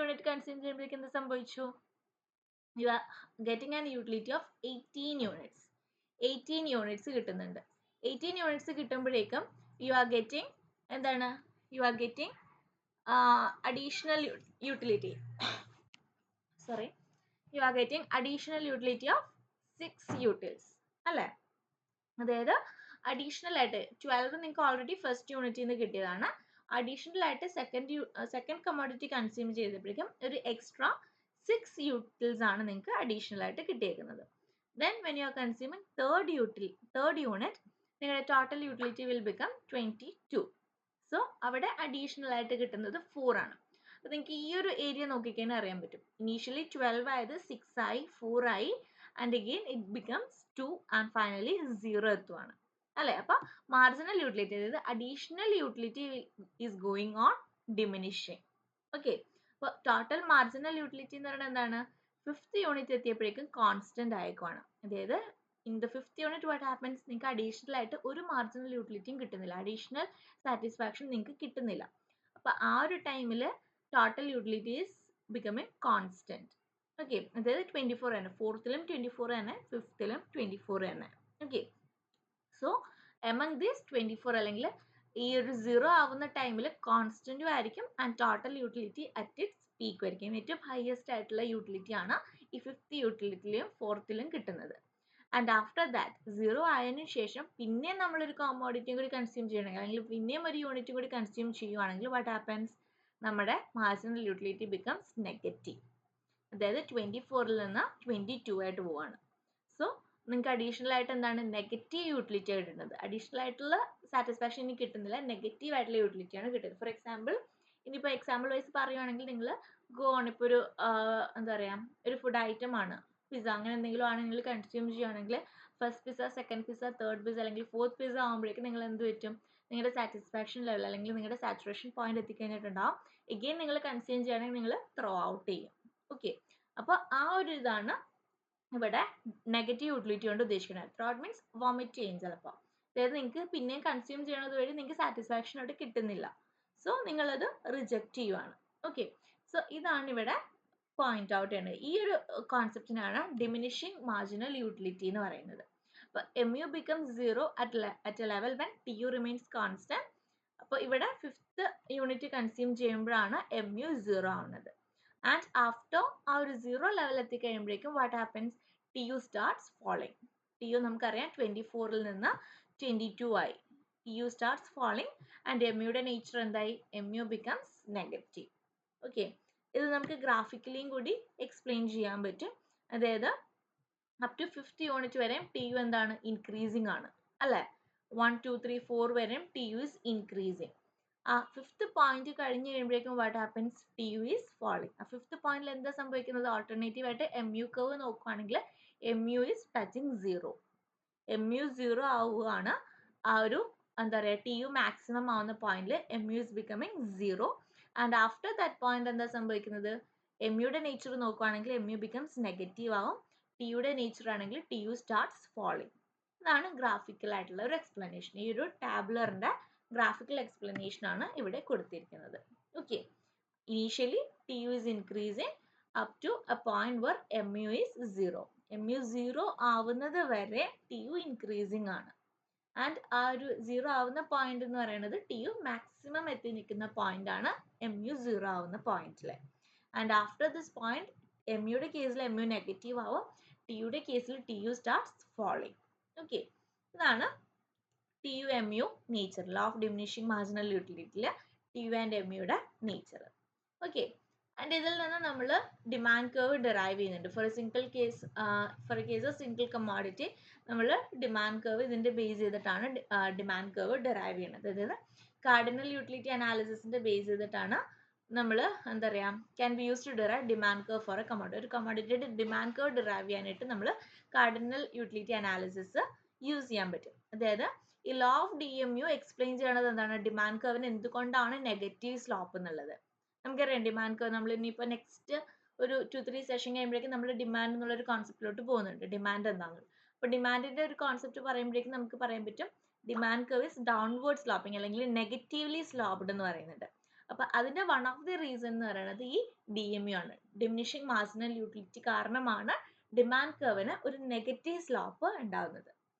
യൂണിറ്റ് കൺസ്യൂം ചെയ്യുമ്പോഴേക്കും എന്ത് സംഭവിച്ചു, U are getting an utility of 18 units. 18 units കിട്ടുന്നുണ്ട്. 18 യൂണിറ്റ്സ് കിട്ടുമ്പോഴേക്കും യു ആർ ഗെറ്റിംഗ് എന്താണ്, U are getting additional utility, U are getting additional utility of 6 utils അല്ലേ. അതായത് അഡീഷണൽ ആയിട്ട് 12 നിങ്ങൾക്ക് ഓൾറെഡി ഫസ്റ്റ് യൂണിറ്റിൽ നിന്ന് കിട്ടിയതാണ്. അഡീഷണൽ ആയിട്ട് സെക്കൻഡ് കമ്മോഡിറ്റി കൺസ്യൂം ചെയ്തപ്പോഴേക്കും ഒരു എക്സ്ട്രാ 6 യൂട്ടിൽസ് ആണ് നിങ്ങൾക്ക് അഡീഷണൽ ആയിട്ട് കിട്ടിയേക്കുന്നത്. Then when you are consuming third unit, നിങ്ങളുടെ total utility will become 22. So അവിടെ അഡീഷണൽ ആയിട്ട് കിട്ടുന്നത് 4 ആണ്. അപ്പോൾ നിങ്ങൾക്ക് ഈ ഒരു ഏരിയ നോക്കിക്കഴിഞ്ഞാൽ അറിയാൻ പറ്റും. ഇനീഷ്യലി 12 ആയത് 6 ആയി, 4 ആയി, and again it becomes 2 and finally 0 എത്തുവാണ് അല്ലേ. അപ്പോൾ മാർജിനൽ യൂട്ടിലിറ്റി, അതായത് additional utility is going on diminishing. Okay, അപ്പോൾ ടോട്ടൽ മാർജിനൽ യൂട്ടിലിറ്റി എന്ന് പറയുന്നത് എന്താണ്, 5th യൂണിറ്റ് എത്തിയപ്പോഴേക്കും കോൺസ്റ്റന്റ് ആയേക്കുവാണ്. അതായത് in the 5th unit what happens, നിങ്ങൾക്ക് അഡീഷണൽ ആയിട്ട് ഒരു മാർജിനൽ യൂട്ടിലിറ്റിയും കിട്ടുന്നില്ല, അഡീഷണൽ സാറ്റിസ്ഫാക്ഷൻ നിങ്ങൾക്ക് കിട്ടുന്നില്ല. അപ്പോൾ ആ ഒരു ടൈമിൽ total utility is becoming constant. Okay, അതായത് 24 തന്നെ, ഫോർത്തിലും 24 തന്നെ, ഫിഫ്ത്തിലും 24 തന്നെ. ഓക്കെ, സോ എമംഗ് ദീസ് 24 അല്ലെങ്കിൽ ഈ ഒരു 0 ആവുന്ന ടൈമിൽ കോൺസ്റ്റന്റും ആയിരിക്കും and total utility at its peak ആയിരിക്കും. ഏറ്റവും ഹയസ്റ്റ് ആയിട്ടുള്ള യൂട്ടിലിറ്റി ആണ് ഈ ഫിഫ്ത്ത് യൂട്ടിലിറ്റിയിലും ഫോർത്തിലും കിട്ടുന്നത്. ആൻഡ് ആഫ്റ്റർ ദാറ്റ് 0 ആയതിനു ശേഷം പിന്നെ നമ്മളൊരു കോമോഡിറ്റിയും കൂടി കൺസ്യൂം ചെയ്യണമെങ്കിൽ അല്ലെങ്കിൽ പിന്നെയും ഒരു യൂണിറ്റും കൂടി കൺസ്യൂം ചെയ്യുവാണെങ്കിൽ വാട്ട് ഹാപ്പൻസ്, നമ്മുടെ മാർജിനൽ യൂട്ടിലിറ്റി ബിക്കംസ് നെഗറ്റീവ്. അതായത് 24ൽ നിന്ന് 22 ആയിട്ട് പോവാണ്. സോ നിങ്ങൾക്ക് അഡീഷണൽ ആയിട്ട് എന്താണ് നെഗറ്റീവ് യൂട്ടിലിറ്റി കിട്ടുന്നത്. അഡീഷണൽ ആയിട്ടുള്ള സാറ്റിസ്ഫാക്ഷൻ ഇനി കിട്ടുന്നില്ല, നെഗറ്റീവ് ആയിട്ടുള്ള യൂട്ടിലിറ്റിയാണ് കിട്ടുന്നത്. ഫോർ എക്സാമ്പിൾ, ഇനിയിപ്പോൾ എക്സാമ്പിൾ വൈസ് പറയുവാണെങ്കിൽ നിങ്ങൾ ഗോ ഓൺ, ഇപ്പോൾ ഒരു എന്താ പറയുക, ഒരു ഫുഡ് ഐറ്റം ആണ് പിസ്സ, അങ്ങനെ എന്തെങ്കിലും ആണ് നിങ്ങൾ കൺസ്യൂം ചെയ്യുകയാണെങ്കിൽ first pizza, second pizza, third pizza അല്ലെങ്കിൽ ഫോർത്ത് പിസ്സ ആകുമ്പോഴേക്കും നിങ്ങൾ എന്ത് പറ്റും, നിങ്ങളുടെ സാറ്റിസ്ഫാക്ഷൻ ലെവൽ അല്ലെങ്കിൽ നിങ്ങളുടെ സാച്ചുറേഷൻ പോയിന്റ് എത്തിക്കഴിഞ്ഞിട്ടുണ്ടാവും. എഗെയിൻ നിങ്ങൾ കൺസ്യൂം ചെയ്യുകയാണെങ്കിൽ നിങ്ങൾ ത്രോ ഔട്ട് ചെയ്യും. ഓക്കെ, അപ്പോൾ ആ ഒരു ഇതാണ് ഇവിടെ നെഗറ്റീവ് യൂട്ടിലിറ്റി കൊണ്ട് ഉദ്ദേശിക്കുന്നത്. ത്രോ ഔട്ട് മീൻസ് വോമിറ്റ് ചെയ്യും ചിലപ്പോൾ, അതായത് നിങ്ങൾക്ക് പിന്നെയും കൺസ്യൂം ചെയ്യണത് വഴി നിങ്ങൾക്ക് സാറ്റിസ്ഫാക്ഷൻ ആയിട്ട് കിട്ടുന്നില്ല, സോ നിങ്ങളത് റിജക്റ്റ് ചെയ്യുവാണ്. ഓക്കെ, സോ ഇതാണ് ഇവിടെ പോയിന്റ് ഔട്ട് ചെയ്യുന്നത്. ഈ ഒരു കോൺസെപ്റ്റിനാണ് ഡിമിനിഷിങ് മാർജിനൽ യൂട്ടിലിറ്റി എന്ന് പറയുന്നത്. അപ്പോൾ mu becomes 0 at a level when tu remains constant. അപ്പോൾ ഇവിടെ ഫിഫ്ത്ത് യൂണിറ്റ് കൺസ്യൂം ചെയ്യുമ്പോഴാണ് mu 0 ആവുന്നത്. ആൻഡ് ആഫ്റ്റർ ആ ഒരു 0 ലെവൽ എത്തിക്കഴിയുമ്പോഴേക്കും what happens, tu starts falling. tu നമുക്കറിയാം 24ൽ നിന്ന് 22 ആയി. tu സ്റ്റാർട്ട്സ് ഫോളിങ് ആൻഡ് muയുടെ നേച്ചർ എന്തായി, mu becomes നെഗറ്റീവ്. ഓക്കെ, ഇത് നമുക്ക് ഗ്രാഫിക്കലിയും കൂടി എക്സ്പ്ലെയിൻ ചെയ്യാൻ പറ്റും. അതായത് അപ് ടു 5th യൂണിറ്റ് വരെയും tu എന്താണ്, ഇൻക്രീസിങ് ആണ് അല്ലേ. 1 2 3 4 വരെയും tu is increasing. ആ 5th പോയിന്റ് കഴിഞ്ഞ് കഴിയുമ്പോഴേക്കും what happens, tu is falling. ആ 5th പോയിന്റിൽ എന്താ സംഭവിക്കുന്നത്, ഓൾട്ടർനേറ്റീവ് ആയിട്ട് mu കർവ് നോക്കുകയാണെങ്കിൽ mu is touching 0. mu 0 ആവുകയാണ് ആ ഒരു എന്താ പറയുക tu മാക്സിമം ആവുന്ന പോയിന്റിൽ mu is becoming 0. And after that point എന്താ സംഭവിക്കുന്നത്, muയുടെ നേച്ചർ നോക്കുകയാണെങ്കിൽ mu becomes നെഗറ്റീവ് ആവും. ടിയുടെ നേച്ചർ ആണെങ്കിൽ tu സ്റ്റാർട്ട്സ് ഫോളിങ്. ഇതാണ് ഗ്രാഫിക്കൽ ആയിട്ടുള്ള ഒരു എക്സ്പ്ലനേഷൻ. ഈ ഒരു ടാബ്ലറിന്റെ ഗ്രാഫിക്കൽ എക്സ്പ്ലനേഷൻ ആണ് ഇവിടെ കൊടുത്തിരിക്കുന്നത്. Okay, initially tu is increasing up to a point where mu is 0. mu 0 ആവുന്നത് വരെ tu increasing ആണ്. ആൻഡ് ആ ഒരു 0 ആവുന്ന പോയിന്റ് എന്ന് പറയുന്നത് tu മാക്സിമം എത്തി നിൽക്കുന്ന പോയിന്റ് ആണ് mu 0 ആവുന്ന പോയിന്റിൽ. ആൻഡ് ആഫ്റ്റർ ദിസ് പോയിന്റ് muയുടെ കേസിൽ mu നെഗറ്റീവ് ആവും, ടിയുടെ കേസിൽ tu സ്റ്റാർട്ട്സ് ഫോളിങ്. ഓക്കെ, ഇതാണ് tu mu nature, law of diminishing marginal യൂട്ടിലിറ്റിയിൽ tu ആൻഡ് muയുടെ നേച്ചർ. ഓക്കെ, ആൻഡ് ഇതിൽ നിന്ന് നമ്മൾ ഡിമാൻഡ് കർവ് ഡിറൈവ് ചെയ്യുന്നുണ്ട്. For a case of single commodity നമ്മൾ ഡിമാൻഡ് കർവ് ഇതിന്റെ ബേസ് ചെയ്തിട്ടാണ് ഡിമാൻഡ് കർവ് ഡിറൈവ് ചെയ്യുന്നത്. അതായത് കാർഡിനൽ യൂട്ടിലിറ്റി അനാലിസിസിന്റെ ബേസ് ചെയ്തിട്ടാണ് നമ്മൾ എന്താ പറയുക, can be use to derive demand curve for a commodity. ഒരു കമ്മോഡിറ്റിയുടെ ഡിമാൻഡ് കർവ് ഡിറൈവ് ചെയ്യാനായിട്ട് നമ്മൾ കാർഡിനൽ യൂട്ടിലിറ്റി അനാലിസിസ് യൂസ് ചെയ്യാൻ പറ്റും. അതായത് ഈ ലോ ഓഫ് DMU എക്സ്പ്ലെയിൻ ചെയ്യണത് എന്താണ്, ഡിമാൻഡ് കർവിന് എന്തുകൊണ്ടാണ് നെഗറ്റീവ് സ്ലോപ്പ് എന്നുള്ളത്. നമുക്കറിയാം ഡിമാൻഡ് കർവ്, നമ്മൾ ഇനിയിപ്പോൾ നെക്സ്റ്റ് ഒരു 2-3 സെഷൻ കഴിയുമ്പോഴേക്കും നമ്മൾ ഡിമാൻഡ് എന്നുള്ളൊരു കോൺസെപ്റ്റിലോട്ട് പോകുന്നുണ്ട്. ഡിമാൻഡ് എന്താണെന്ന്. അപ്പോൾ ഡിമാൻഡിന്റെ ഒരു കോൺസെപ്റ്റ് പറയുമ്പോഴേക്കും നമുക്ക് പറയാൻ പറ്റും demand curve is downward sloping അല്ലെങ്കിൽ നെഗറ്റീവ്ലി സ്ലോപ്ഡ് എന്ന് പറയുന്നുണ്ട്. അപ്പോൾ അതിന്റെ വൺ ഓഫ് ദി റീസൺ എന്ന് പറയുന്നത് ഈ DMU ആണ്. ഡിമിനിഷിങ് മാർജിനൽ യൂട്ടിലിറ്റി കാരണമാണ് ഡിമാൻഡ് കർവിന് ഒരു നെഗറ്റീവ് സ്ലോപ്പ് ഉണ്ടാകുന്നത്.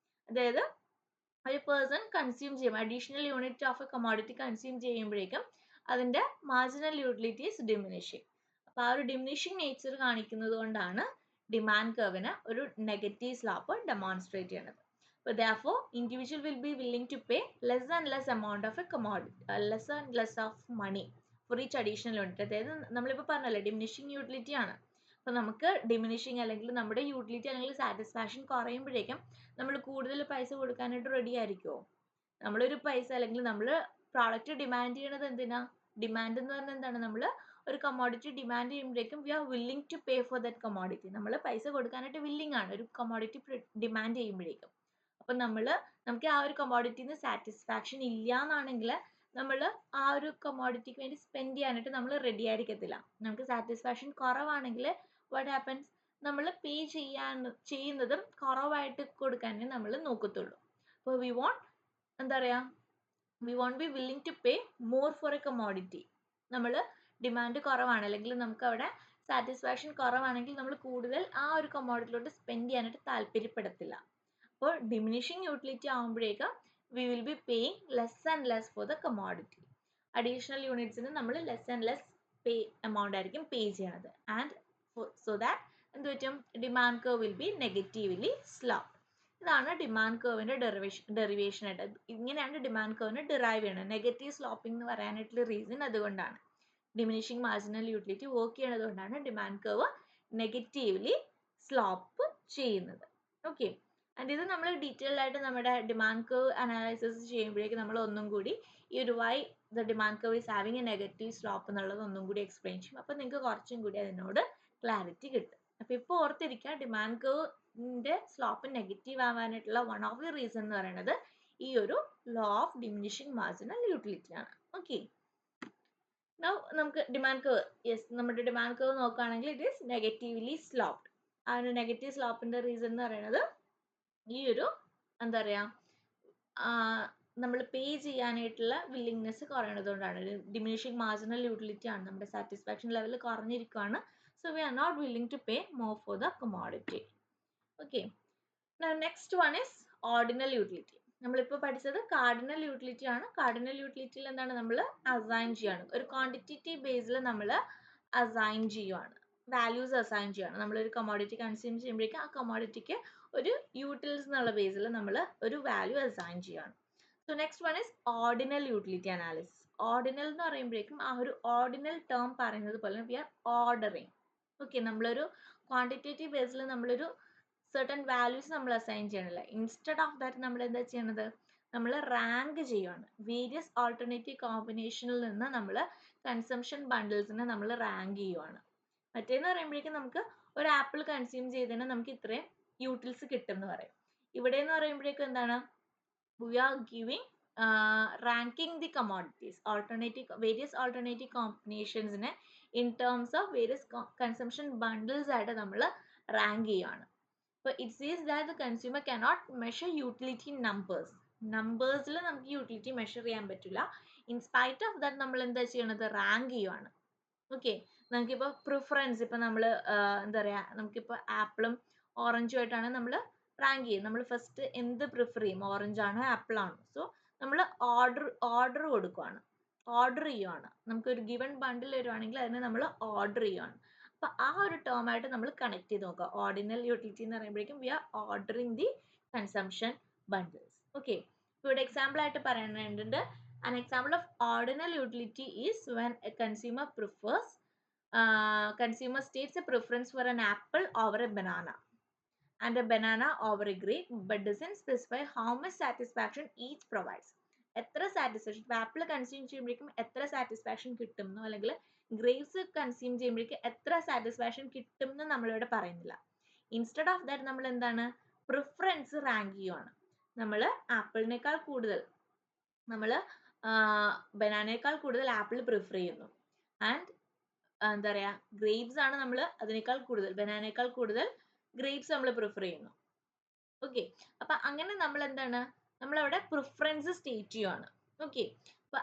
അതായത് ഒരു പേഴ്സൺ കൺസ്യൂം ചെയ്യും, additional unit of a commodity consume ചെയ്യുമ്പോഴേക്കും അതിന്റെ മാർജിനൽ യൂട്ടിലിറ്റി ഈസ് ഡിമിനിഷിങ്. അപ്പോൾ ആ ഒരു ഡിമിനിഷിങ് നേച്ചർ കാണിക്കുന്നത് കൊണ്ടാണ് ഡിമാൻഡ് കർവിന് ഒരു നെഗറ്റീവ് സ്ലോപ്പ് ഡെമോൺസ്ട്രേറ്റ് ചെയ്യുന്നത്. അപ്പോൾ therefore individual will be willing to pay less and less amount of a commodity, less and less of money for each additional unit. അതായത് നമ്മളിപ്പോൾ പറഞ്ഞല്ലോ ഡിമിനിഷിങ് യൂട്ടിലിറ്റി ആണ്. അപ്പോൾ നമുക്ക് ഡിമിനിഷിങ് അല്ലെങ്കിൽ നമ്മുടെ യൂട്ടിലിറ്റി അല്ലെങ്കിൽ സാറ്റിസ്ഫാക്ഷൻ കുറയുമ്പോഴേക്കും നമ്മൾ കൂടുതൽ പൈസ കൊടുക്കാനായിട്ട് റെഡി ആയിരിക്കുമോ? നമ്മളൊരു പൈസ അല്ലെങ്കിൽ നമ്മൾ പ്രോഡക്റ്റ് ഡിമാൻഡ് ചെയ്യണത് എന്തിനാ? ഡിമാൻഡ് എന്ന് പറഞ്ഞാൽ എന്താണ്, നമ്മൾ ഒരു കമ്മോഡിറ്റി ഡിമാൻഡ് ചെയ്യുമ്പോഴേക്കും we are willing to pay for that commodity. നമ്മൾ പൈസ കൊടുക്കാനായിട്ട് വില്ലിംഗ് ആണ് ഒരു കമ്മോഡിറ്റി ഡിമാൻഡ് ചെയ്യുമ്പോഴേക്കും. അപ്പം നമുക്ക് ആ ഒരു കമ്മോഡിറ്റിന്ന് സാറ്റിസ്ഫാക്ഷൻ ഇല്ല എന്നാണെങ്കിൽ നമ്മൾ ആ ഒരു കമ്മോഡിറ്റിക്ക് വേണ്ടി സ്പെൻഡ് ചെയ്യാനായിട്ട് നമ്മൾ റെഡി ആയിരിക്കത്തില്ല. നമുക്ക് സാറ്റിസ്ഫാക്ഷൻ കുറവാണെങ്കിൽ വാട്ട് ഹാപ്പൻസ്, നമ്മൾ പേ ചെയ്യുന്നതും കുറവായിട്ട് കൊടുക്കാനേ നമ്മൾ നോക്കത്തുള്ളൂ. അപ്പോൾ എന്താ പറയുക, we won't be willing to pay more for a commodity. നമ്മൾ ഡിമാൻഡ് കുറവാണ് അല്ലെങ്കിൽ നമുക്ക് അവിടെ സാറ്റിസ്ഫാക്ഷൻ കുറവാണെങ്കിൽ നമ്മൾ കൂടുതൽ ആ ഒരു കമ്മോഡിറ്റിയിലോട്ട് സ്പെൻഡ് ചെയ്യാനായിട്ട് താല്പര്യപ്പെടത്തില്ല. അപ്പോൾ ഡിമിനിഷിങ് യൂട്ടിലിറ്റി ആകുമ്പോഴേക്കും we will be paying less and less for the commodity. Additional യൂണിറ്റ്സിന് നമ്മൾ less and less pay amount ആയിരിക്കും പേ ചെയ്യണത്. ആൻഡ് സോ ദാറ്റ് എന്ത് പറ്റും, demand curve will be negatively sloped. ഇതാണ് ഡിമാൻഡ് കർവിന്റെ ഡെറിവേഷൻ ആയിട്ട്. ഇങ്ങനെയാണ് ഡിമാൻഡ് കർവിനെ ഡിറൈവ് ചെയ്യുന്നത്. നെഗറ്റീവ് സ്ലോപ്പിംഗ് എന്ന് പറയാനായിട്ടുള്ള റീസൺ അതുകൊണ്ടാണ്. ഡിമിനിഷിങ് മാർജിനൽ യൂട്ടിലിറ്റി വർക്ക് ചെയ്യുന്നത് കൊണ്ടാണ് ഡിമാൻഡ് കർവ് നെഗറ്റീവ്ലി സ്ലോപ്പ് ചെയ്യുന്നത്. ഓക്കെ, ആൻഡ് ഇത് നമ്മൾ ഡീറ്റെയിൽഡ് ആയിട്ട് നമ്മുടെ ഡിമാൻഡ് കർവ് അനാലിസിസ് ചെയ്യുമ്പോഴേക്കും നമ്മൾ ഒന്നും കൂടി ഈ ഒരു why the demand curve is having a negative slope എന്നുള്ളത് ഒന്നും കൂടി എക്സ്പ്ലെയിൻ ചെയ്യും. അപ്പോൾ നിങ്ങൾക്ക് കുറച്ചും കൂടി അതിനോട് ക്ലാരിറ്റി കിട്ടും. അപ്പോൾ ഇപ്പോൾ ഓർത്തിരിക്കുക, ഡിമാൻഡ് കർവിന്റെ സ്ലോപ്പ് നെഗറ്റീവ് ആവാനായിട്ടുള്ള വൺ ഓഫ് ദി റീസൺ എന്ന് പറയുന്നത് ഈ ഒരു law of diminishing marginal utility ആണ്. ഓക്കെ, നൗ നമുക്ക് ഡിമാൻഡ് കർവ്, യെസ്, നമ്മുടെ ഡിമാൻഡ് കർവ് നോക്കുകയാണെങ്കിൽ ഇറ്റ് ഈസ് നെഗറ്റീവ്ലി സ്ലോപ്ഡ്. ആ ഒരു നെഗറ്റീവ് സ്ലോപ്പിന്റെ റീസൺ എന്ന് പറയുന്നത് ഈ ഒരു എന്താ പറയാ, നമ്മൾ പേ ചെയ്യാനായിട്ടുള്ള വില്ലിങ്നെസ് കുറയണതുകൊണ്ടാണ്. ഡിമിനിഷിങ് മാർജിനൽ യൂട്ടിലിറ്റി ആണ്, നമ്മുടെ സാറ്റിസ്ഫാക്ഷൻ ലെവൽ കുറഞ്ഞിരിക്കുകയാണ്. So we are not willing to pay more for the commodity. Okay, next one is ordinal utility. നമ്മളിപ്പോൾ പഠിച്ചത് കാർഡിനൽ യൂട്ടിലിറ്റി ആണ്. കാർഡിനൽ യൂട്ടിലിറ്റിയിൽ എന്താണ്, നമ്മൾ അസൈൻ ചെയ്യാണ്, ഒരു ക്വാണ്ടിറ്റേറ്റീവ് ബേസിൽ നമ്മൾ അസൈൻ ചെയ്യുവാണ്, വാല്യൂസ് അസൈൻ ചെയ്യാണ്. നമ്മളൊരു കമ്മോഡിറ്റി കൺസ്യൂം ചെയ്യുമ്പോഴേക്കും ആ കമ്മോഡിറ്റിക്ക് ഒരു യൂട്ടിൽസ് എന്നുള്ള ബേസിൽ നമ്മൾ ഒരു വാല്യൂ അസൈൻ ചെയ്യാണ്. So next one is ordinal utility analysis. Ordinal എന്ന് പറയുമ്പോഴേക്കും ആ ഒരു ഓർഡിനൽ ടേം പറയുന്നത് പോലെ വി ആർ ഓർഡറിങ്. ഓക്കെ, നമ്മളൊരു ക്വാണ്ടിറ്റേറ്റീവ് ബേസിൽ നമ്മളൊരു certain വാല്യൂസ് നമ്മൾ അസൈൻ ചെയ്യണില്ല. ഇൻസ്റ്റെഡ് ഓഫ് ദാറ്റ് നമ്മൾ എന്താ ചെയ്യണത്, നമ്മൾ റാങ്ക് ചെയ്യുകയാണ്. വേരിയസ് ഓൾട്ടർനേറ്റീവ് കോമ്പിനേഷനിൽ നിന്ന് നമ്മൾ കൺസംഷൻ ബണ്ടിൽസിനെ നമ്മൾ റാങ്ക് ചെയ്യുവാണ്. മറ്റേന്ന് പറയുമ്പോഴേക്കും നമുക്ക് ഒരു ആപ്പിൾ കൺസ്യൂം ചെയ്തതിന് നമുക്ക് ഇത്രയും യൂട്ടിൽസ് കിട്ടും എന്ന് പറയും. ഇവിടെ എന്ന് പറയുമ്പോഴേക്കും എന്താണ്, we are giving ranking the commodities, various alternative combinations in terms of various consumption bundles ആയിട്ട് നമ്മൾ റാങ്ക് ചെയ്യുകയാണ്. So it says that the consumer cannot measure utility in numbers. നമ്പേഴ്സിൽ നമുക്ക് യൂട്ടിലിറ്റി മെഷർ ചെയ്യാൻ പറ്റില്ല. ഇൻ സ്പൈറ്റ് ഓഫ് ദാറ്റ് നമ്മൾ എന്താ ചെയ്യണത്, rank ചെയ്യുവാണ്. ഓക്കെ, നമുക്കിപ്പോൾ പ്രിഫറൻസ്, ഇപ്പം നമ്മൾ എന്താ പറയുക, നമുക്കിപ്പോൾ ആപ്പിളും ഓറഞ്ചും ആയിട്ടാണ് നമ്മൾ റാങ്ക് ചെയ്യും. നമ്മൾ ഫസ്റ്റ് എന്ത് പ്രിഫർ ചെയ്യും, ഓറഞ്ച് ആണോ ആപ്പിൾ ആണോ? സോ നമ്മൾ ഓർഡർ കൊടുക്കുവാണ്, ഓർഡർ ചെയ്യുവാണ്. നമുക്കൊരു ഗിവൺ ബണ്ടിൽ വരുവാണെങ്കിൽ അതിനെ നമ്മൾ ഓർഡർ ചെയ്യുവാണ്. അപ്പോൾ ആ ഒരു ടേം ആയിട്ട് നമ്മൾ കണക്ട് ചെയ്ത് നോക്കുക. ഓർഡിനൽ യൂട്ടിലിറ്റി എന്ന് പറയുമ്പോഴേക്കും we are ordering the consumption bundles. Okay, ഇവിടെ എക്സാമ്പിൾ ആയിട്ട് പറയുന്നുണ്ട്, an example of ordinal utility is when a consumer states a preference for an apple over a banana and a banana over a grape, but doesn't specify how much satisfaction each provides. എത്ര satisfaction, apple consume ചെയ്യുമ്പോഴേക്കും എത്ര satisfaction കിട്ടും എന്നോ അല്ലെങ്കിൽ grapes consume ചെയ്യുമ്പോഴേക്കും എത്ര satisfaction കിട്ടും എന്ന് നമ്മളിവിടെ പറയുന്നില്ല. ഇൻസ്റ്റെഡ് ഓഫ് ദാറ്റ് നമ്മൾ എന്താണ്, പ്രിഫറൻസ് റാങ്ക് ചെയ്യുവാണ്. നമ്മൾ ആപ്പിളിനേക്കാൾ കൂടുതൽ, നമ്മൾ ബനാനയേക്കാൾ കൂടുതൽ ആപ്പിൾ പ്രിഫർ ചെയ്യുന്നു. ആൻഡ് എന്താ പറയുക, ഗ്രേപ്സ് ആണ് നമ്മൾ അതിനേക്കാൾ കൂടുതൽ, ബനാനയേക്കാൾ കൂടുതൽ ഗ്രേപ്സ് നമ്മൾ പ്രിഫർ ചെയ്യുന്നു. ഓക്കെ, അപ്പൊ അങ്ങനെ നമ്മൾ എന്താണ്, നമ്മളവിടെ പ്രിഫറൻസ് സ്റ്റേറ്റ് ചെയ്യുവാണ്. ഓക്കെ, അപ്പൊ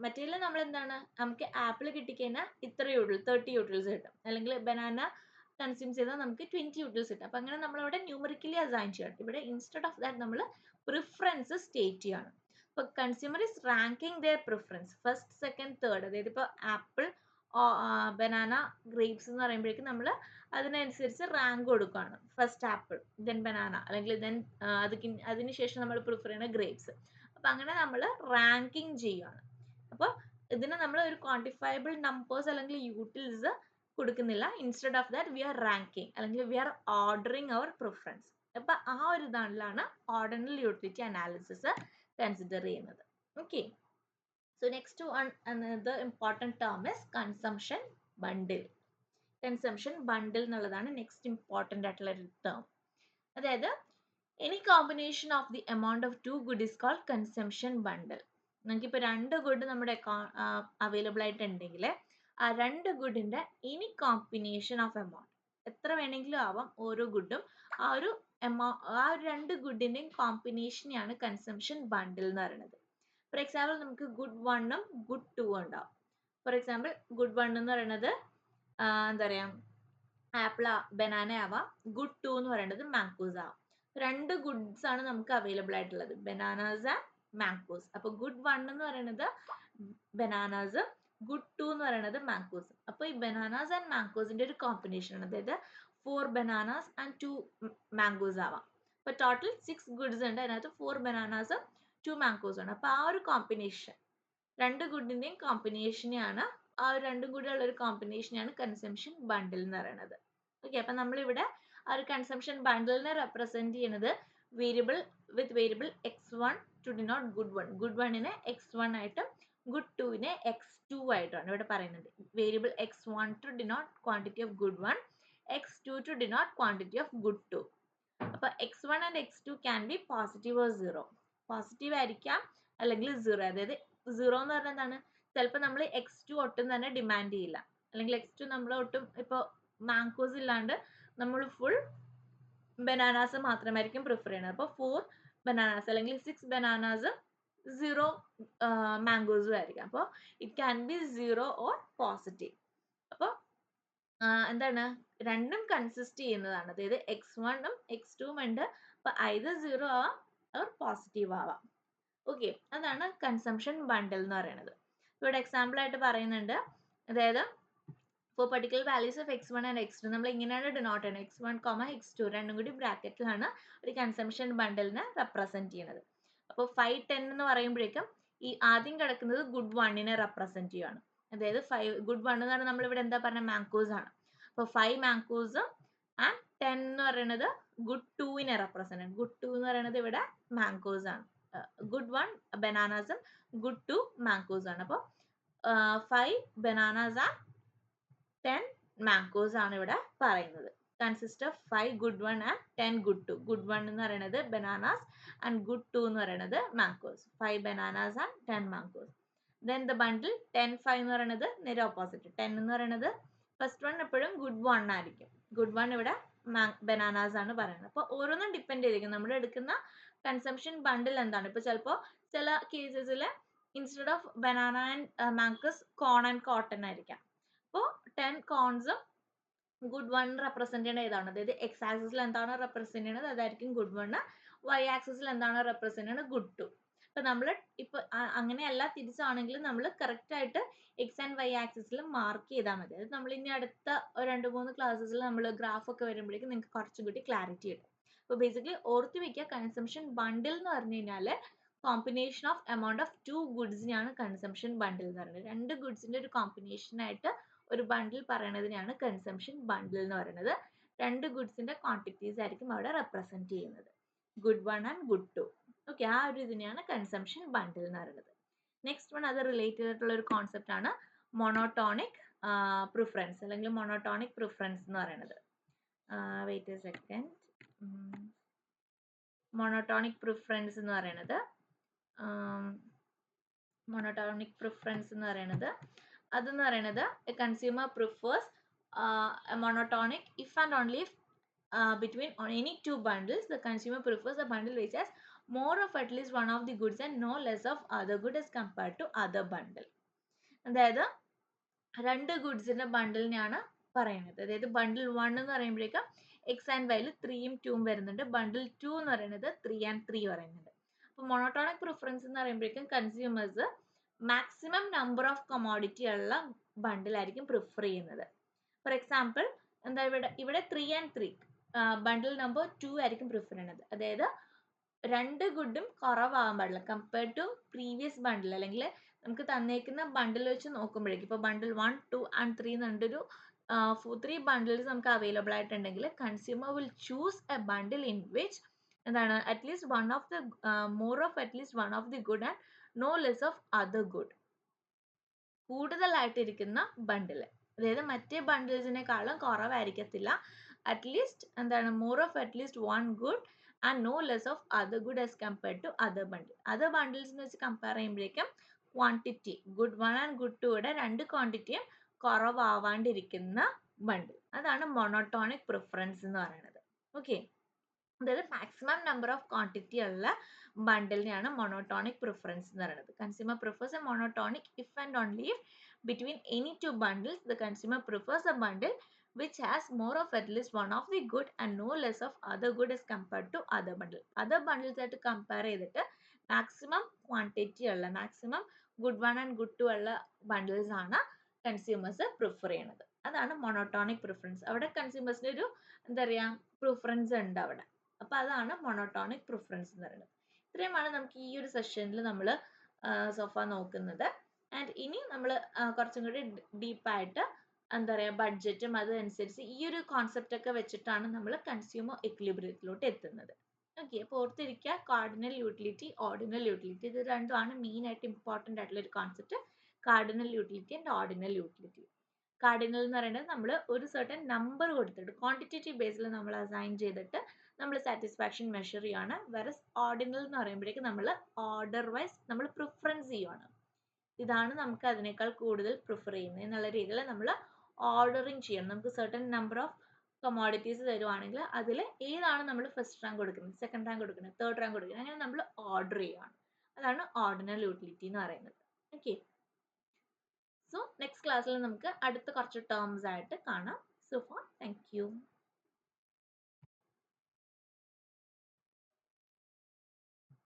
മറ്റേതിൽ നമ്മൾ എന്താണ്, നമുക്ക് ആപ്പിൾ കിട്ടിക്കഴിഞ്ഞാൽ ഇത്ര 30 യൂട്ടിൽസ് കിട്ടും, അല്ലെങ്കിൽ ബനാന കൺസ്യൂം ചെയ്താൽ നമുക്ക് 20 യൂട്ടിൽസ് കിട്ടും. അപ്പൊ അങ്ങനെ നമ്മളവിടെ ന്യൂമറിക്കലി അസൈൻ ചെയ്യണം. ഇവിടെ ഇൻസ്റ്റെഡ് ഓഫ് ദാറ്റ് നമ്മൾ പ്രിഫറൻസ് സ്റ്റേറ്റ് ചെയ്യാണ്. ഇപ്പൊ consumer is ranking their preference first, second, third. അതായത് ഇപ്പോൾ ആപ്പിൾ, ബനാന, ഗ്രേപ്സ് എന്ന് പറയുമ്പോഴേക്കും നമ്മൾ അതിനനുസരിച്ച് റാങ്ക് കൊടുക്കുകയാണ്. ഫസ്റ്റ് ആപ്പിൾ, ദെൻ ബനാന, അല്ലെങ്കിൽ ദെൻ അതിനുശേഷം നമ്മൾ പ്രിഫർ ചെയ്യുന്ന ഗ്രേപ്സ്. അപ്പം അങ്ങനെ നമ്മൾ റാങ്കിങ് ചെയ്യുകയാണ്. അപ്പോൾ ഇതിന് നമ്മൾ ഒരു ക്വാണ്ടിഫയബിൾ നമ്പേഴ്സ് അല്ലെങ്കിൽ യൂട്ടിൽസ് കൊടുക്കുന്നില്ല. Instead of that we are ranking, അല്ലെങ്കിൽ we are ordering our preference. അപ്പം ആ ഒരു ഇതാണ് ഓർഡിനൽ യൂട്ടിലിറ്റി അനാലിസിസ് കൺസിഡർ ചെയ്യുന്നത്. Okay, so next one, another important term is consumption bundle. Consumption bundle എന്നുള്ളതാണ് നെക്സ്റ്റ് ഇമ്പോർട്ടൻ്റ് ആയിട്ടുള്ള ഒരു ടേം. അതായത് any combination of the amount of two good is called consumption bundle. നമുക്കിപ്പോൾ 2 good നമ്മുടെ available ആയിട്ടുണ്ടെങ്കിൽ ആ 2 ഗുഡിൻ്റെ any combination of amount, എത്ര വേണമെങ്കിലും ആവാം ഓരോ ഗുഡും, ആ ഒരു 2 ഗുഡിൻ്റെയും കോമ്പിനേഷനെയാണ് കൺസംഷൻ ബണ്ടിൽ എന്ന് പറയുന്നത്. ഫോർ എക്സാമ്പിൾ നമുക്ക് ഗുഡ് 1ഉം ഗുഡ് 2 ഉണ്ടാവും. ഫോർ എക്സാമ്പിൾ ഗുഡ് 1 എന്ന് പറയുന്നത് എന്താ പറയാ ആപ്പിൾ ബനാന ആവാം. ഗുഡ് ടു എന്ന് പറയുന്നത് മാംഗോസ് ആവാം. രണ്ട് ഗുഡ്സ് ആണ് നമുക്ക് അവൈലബിൾ ആയിട്ടുള്ളത്, ബനാനാസ് ആൻഡ് മാംഗോസ്. അപ്പൊ ഗുഡ് വൺ എന്ന് പറയുന്നത് ബനാനാസ്, ഗുഡ് ടു എന്ന് പറയുന്നത് മാംഗോസ്. അപ്പൊ ഈ ബനാനാസ് ആൻഡ് മാംഗോസിന്റെ ഒരു കോമ്പിനേഷൻ ആണ്, അതായത് 4 ബനാനാസ് ആൻഡ് 2 മാംഗോസ് ആവാം. അപ്പൊ ടോട്ടൽ 6 ഗുഡ്സ് ഉണ്ട്, അതിനകത്ത് 4 ബനാനാസ് 2 മാംഗോസ് ആണ്. അപ്പൊ ആ ഒരു കോമ്പിനേഷൻ, രണ്ട് ഗുഡിന്റെയും കോമ്പിനേഷനെയാണ്, ആ ഒരു രണ്ടും കൂടെ ഉള്ള ഒരു കോമ്പിനേഷനാണ് കൺസംഷൻ ബണ്ടിൽ എന്ന് പറയുന്നത്. ഓക്കെ, അപ്പൊ നമ്മളിവിടെ ആ ഒരു കൺസംഷൻ ബണ്ടിലിനെ റെപ്രസെന്റ് ചെയ്യുന്നത് variable with variable x1 to denote good one. Good വണ്ണിനെ x1 ആയിട്ടും ഗുഡ് ടുവിനെ x2 ആയിട്ടാണ് ഇവിടെ പറയുന്നത്. Variable x1 to denote quantity of good one, x2 to denote quantity of good two. അപ്പൊ x1 and x2 can be positive or zero. Positive ആയിരിക്കാം അല്ലെങ്കിൽ zero. അതായത് സീറോ എന്ന് പറഞ്ഞാൽ എന്താണ്, ചിലപ്പോൾ നമ്മൾ x2 ഒട്ടും തന്നെ ഡിമാൻഡ് ചെയ്യില്ല, അല്ലെങ്കിൽ x2 നമ്മൾ ഒട്ടും ഇപ്പോൾ മാംഗോസ് ഇല്ലാണ്ട് നമ്മൾ ഫുൾ ബനാനാസ് മാത്രമായിരിക്കും പ്രിഫർ ചെയ്യുന്നത്. അപ്പോൾ 4 ബനാനാസ് അല്ലെങ്കിൽ 6 ബനാനാസ് 0 മാംഗോസും ആയിരിക്കും. അപ്പോൾ it can be zero or positive. അപ്പോൾ എന്താണ്, രണ്ടും കൺസിസ്റ്റ് ചെയ്യുന്നതാണ്. അതായത് x1ഉം x2ഉം ഉണ്ട്. അപ്പൊ either സീറോ ആവാം ഓർ പോസിറ്റീവ് ആവാം. ഓക്കെ, അതാണ് കൺസംഷൻ ബണ്ടിൽ എന്ന് പറയുന്നത്. ഇവിടെ എക്സാമ്പിൾ ആയിട്ട് പറയുന്നുണ്ട്, അതായത് for particular values of x1 and x2 നമ്മൾ ഇങ്ങനെയാണ് ഡിനോട്ട് ചെയ്യുന്നത്, x1, x2 രണ്ടും കൂടി ബ്രാക്കറ്റിലാണ് ഒരു കൺസംഷൻ ബണ്ടിലിനെ റെപ്രസെന്റ് ചെയ്യുന്നത്. അപ്പോൾ 5, 10 എന്ന് പറയുമ്പോഴേക്കും ഈ ആദ്യം കിടക്കുന്നത് ഗുഡ് വണ്ണിനെ റെപ്രസെന്റ് ചെയ്യുകയാണ്. അതായത് 5 ഗുഡ് വൺ എന്ന് പറഞ്ഞാൽ നമ്മൾ ഇവിടെ എന്താ പറഞ്ഞ മാംഗോസ് ആണ്. അപ്പോൾ 5 മാംഗോസും ആൻഡ് 10 എന്ന് പറയുന്നത് ഗുഡ് ടുവിനെ റെപ്രസെന്റ് ചെയ്യും. ഗുഡ് ടു എന്ന് പറയുന്നത് ഇവിടെ മാംഗോസ് ആണ്. ഗുഡ് വൺ ബനാനാസും ഗുഡ് ടു മാംഗോസ് ആണ്. അപ്പോൾ 5 ബനാനാസ് ആൻഡ് 10 മാംഗോസ് ആണ് ഇവിടെ പറയുന്നത്. Consist of 5 good one and 10 good two. Good one എന്ന് പറയുന്നത് ബനാനാസ് ആൻഡ് ഗുഡ് ടു എന്ന് പറയുന്നത് mangoes. 5 bananas and 10 mangoes. Then the bundle 10, 5 എന്ന് പറയുന്നത് നേരെ ഓപ്പോസിറ്റ്. 10 എന്ന് പറയുന്നത് ഫസ്റ്റ് വൺ എപ്പോഴും ഗുഡ് വൺ ആയിരിക്കും. ഗുഡ് വൺ ഇവിടെ ബനാനാസ് ആണ് പറയുന്നത്. അപ്പോൾ ഓരോന്നും ഡിപ്പെൻഡ് ചെയ്തിരിക്കും നമ്മൾ എടുക്കുന്ന കൺസംഷൻ ബണ്ടിൽ എന്താണ്. ഇപ്പോൾ ചിലപ്പോൾ ചില കേസസിൽ instead of banana and mangoes corn and cotton ആയിരിക്കാം. അപ്പോൾ 10 കോൺസും ഗുഡ് വൺ റെപ്രസെന്റ് ചെയ്യുന്ന ഏതാണ്, അതായത് എക്സ് ആക്സിസിൽ എന്താണോ റെപ്രസെന്റ് ചെയ്യുന്നത് അതായിരിക്കും ഗുഡ് വൺ, വൈ ആക്സിസിൽ എന്താണോ റെപ്രസെന്റ് ചെയ്യുന്നത് ഗുഡ് ടു. ഇപ്പൊ നമ്മൾ ഇപ്പൊ അങ്ങനെയല്ല തിരിച്ചാണെങ്കിൽ നമ്മൾ കറക്റ്റ് ആയിട്ട് എക്സ് ആൻഡ് വൈ ആക്സിസിൽ മാർക്ക് ചെയ്താൽ മതി. അത് നമ്മൾ ഇനി അടുത്ത 2-3 ക്ലാസ്സസിൽ നമ്മൾ ഗ്രാഫ് ഒക്കെ വരുമ്പോഴേക്കും നിങ്ങൾക്ക് കുറച്ചും കൂടി ക്ലാരിറ്റി കിട്ടും. അപ്പോൾ ബേസിക്കലി ഓർത്ത് വെക്കുക, കൺസംഷൻ ബണ്ടിൽ എന്ന് പറഞ്ഞു കഴിഞ്ഞാൽ കോമ്പിനേഷൻ ഓഫ് എമൗണ്ട് ഓഫ് 2 ഗുഡ്സിനെയാണ് കൺസംഷൻ ബണ്ടിൽ എന്ന് പറയുന്നത്. രണ്ട് ഗുഡ്സിന്റെ ഒരു കോമ്പിനേഷൻ ആയിട്ട് ഒരു ബണ്ടിൽ പറയുന്നതിനെയാണ് കൺസംഷൻ ബണ്ടിൽ എന്ന് പറയുന്നത്. രണ്ട് ഗുഡ്സിന്റെ ക്വാണ്ടിറ്റീസ് ആയിരിക്കും അവിടെ റെപ്രസെന്റ് ചെയ്യുന്നത്, good one and good two. Okay, ആ ഒരു ഇതിനെയാണ് കൺസംഷൻ ബണ്ടിൽ എന്ന് പറയുന്നത്. നെക്സ്റ്റ് വൺ അത് റിലേറ്റഡ് ആയിട്ടുള്ള ഒരു കോൺസെപ്റ്റ് ആണ് മോണോട്ടോണിക് പ്രിഫറൻസ് അല്ലെങ്കിൽ മോണോട്ടോണിക് പ്രിഫറൻസ് എന്ന് പറയുന്നത്. Wait a second. Monotonic preference എന്ന് പറയുന്നത് അതെന്ന് പറയുന്നത് consumer prefers monotonic if and only if between on any two bundles the consumer prefers a bundle which has more of at least one of the goods and no less of other good as compared to other bundle. അതായത് രണ്ട് ഗുഡ്സിന്റെ ബണ്ടിലിനെയാണ് പറയുന്നത്. അതായത് ബണ്ടിൽ 1 എന്ന് പറയുമ്പോഴേക്കും X and വൈയിൽ 3ഉം 2ഉം വരുന്നുണ്ട്. ബണ്ടിൽ 2 എന്ന് പറയുന്നത് 3 and 3 പറയുന്നുണ്ട്. അപ്പോൾ മോണോട്ടോണിക് പ്രിഫറൻസ് എന്ന് പറയുമ്പോഴേക്കും consumers maximum number of commodity ഉള്ള ബണ്ടിലായിരിക്കും പ്രിഫർ ചെയ്യുന്നത്. ഫോർ എക്സാമ്പിൾ എന്താ ഇവിടെ 3 and 3 ബണ്ടിൽ നമ്പർ 2 ആയിരിക്കും പ്രിഫർ ചെയ്യുന്നത്. അതായത് രണ്ട് ഗുഡും കുറവാകാൻ പാടില്ല കമ്പയർഡ് ടു പ്രീവിയസ് ബണ്ടിൽ. അല്ലെങ്കിൽ നമുക്ക് തന്നേക്കുന്ന ബണ്ടിൽ വെച്ച് നോക്കുമ്പോഴേക്കും ഇപ്പോൾ ബണ്ടിൽ 1, 2 and 3 എന്നുണ്ടൊരു 3 ബണ്ടിൽസ് നമുക്ക് അവൈലബിൾ ആയിട്ടുണ്ടെങ്കിൽ consumer will choose a bundle in which എന്താണ് at least one of the more of at least one of the good and no less of other good. കൂടുതലായിട്ടിരിക്കുന്ന ബണ്ടിൽ, അതായത് മറ്റേ ബണ്ടിൽസിനെക്കാളും കുറവായിരിക്കത്തില്ല, അറ്റ്ലീസ്റ്റ് എന്താണ് more of at least one good and no less of other good as compared to other bundle. Other ബണ്ടിൽസിനെ വെച്ച് compare ചെയ്യുമ്പോഴേക്കും quantity good one and good ടുയുടെ രണ്ട് ക്വാണ്ടിറ്റിയും കുറവാവാണ്ടിരിക്കുന്ന ബണ്ടിൽ, അതാണ് മോണോട്ടോണിക് പ്രിഫറൻസ് എന്ന് പറയുന്നത്. ഓക്കെ, അതായത് മാക്സിമം നമ്പർ ഓഫ് ക്വാണ്ടിറ്റി ഉള്ള ബണ്ടിലിനെയാണ് മോണോട്ടോണിക് പ്രിഫറൻസ് എന്ന് പറയുന്നത്. Consumer prefers A monotonic if and only if between any two bundles, the consumer prefers a bundle which has more of at least one of the good and no less of other good as compared to other bundle. Other bundles ആയിട്ട് compare ചെയ്തിട്ട് maximum quantity ഉള്ള maximum good one and good two ഉള്ള bundles ആണ് consumers prefer ചെയ്യുന്നത്. അതാണ് monotonic preference. അവിടെ consumers ഒരു എന്താ പറയാ preference ഉണ്ട് അവിടെ. അപ്പോൾ അതാണ് monotonic preference എന്ന് പറയുന്നത്. ഇത്രയുമാണ് നമുക്ക് ഈ ഒരു സെഷനിൽ നമ്മൾ സോഫ നോക്കുന്നത്. ആൻഡ് ഇനി നമ്മൾ കുറച്ചും കൂടി ഡീപ്പായിട്ട് എന്താ പറയുക ബഡ്ജറ്റും അതനുസരിച്ച് ഈ ഒരു കോൺസെപ്റ്റ് ഒക്കെ വെച്ചിട്ടാണ് നമ്മൾ കൺസ്യൂമർ എക്വിലിബ്രിയത്തിലോട്ട് എത്തുന്നത്. ഓക്കെ, അപ്പോൾ ഓർത്തിരിക്കുക കാർഡിനൽ യൂട്ടിലിറ്റി, ഓർഡിനൽ യൂട്ടിലിറ്റി, ഇത് രണ്ടുമാണ് മെയിൻ ആയിട്ട് ഇമ്പോർട്ടൻ്റ് ആയിട്ടുള്ള ഒരു concept. Cardinal utility and ordinal utility. Cardinal എന്ന് പറയുന്നത് നമ്മൾ ഒരു സർട്ടൻ നമ്പർ കൊടുത്തിട്ട് ക്വാണ്ടിറ്റേറ്റീവ് ബേസിൽ നമ്മൾ അസൈൻ ചെയ്തിട്ട് നമ്മൾ സാറ്റിസ്ഫാക്ഷൻ മെഷർ ചെയ്യുകയാണ്. വേറെ ഓർഡിനൽ എന്ന് പറയുമ്പോഴേക്കും നമ്മൾ ഓർഡർ വൈസ് നമ്മൾ പ്രിഫറൻസ് ചെയ്യുകയാണ്. ഇതാണ് നമുക്ക് അതിനേക്കാൾ കൂടുതൽ പ്രിഫർ ചെയ്യുന്നത് എന്നുള്ള രീതിയിൽ നമ്മൾ ഓർഡറിങ് ചെയ്യണം. നമുക്ക് സർട്ടൻ നമ്പർ ഓഫ് കമോഡിറ്റീസ് തരുവാണെങ്കിൽ അതിൽ ഏതാണ് നമ്മൾ ഫസ്റ്റ് റാങ്ക് കൊടുക്കുന്നത്, സെക്കൻഡ് റാങ്ക് കൊടുക്കുന്നത്, തേർഡ് റാങ്ക് കൊടുക്കുന്നത്, അങ്ങനെ നമ്മൾ ഓർഡർ ചെയ്യുകയാണ്. അതാണ് ഓർഡിനൽ യൂട്ടിലിറ്റി എന്ന് പറയുന്നത്. ഓക്കെ, സോ നെക്സ്റ്റ് ക്ലാസ്സിൽ നമുക്ക് അടുത്ത കുറച്ച് ടേംസ് ആയിട്ട് കാണാം. So for thank U.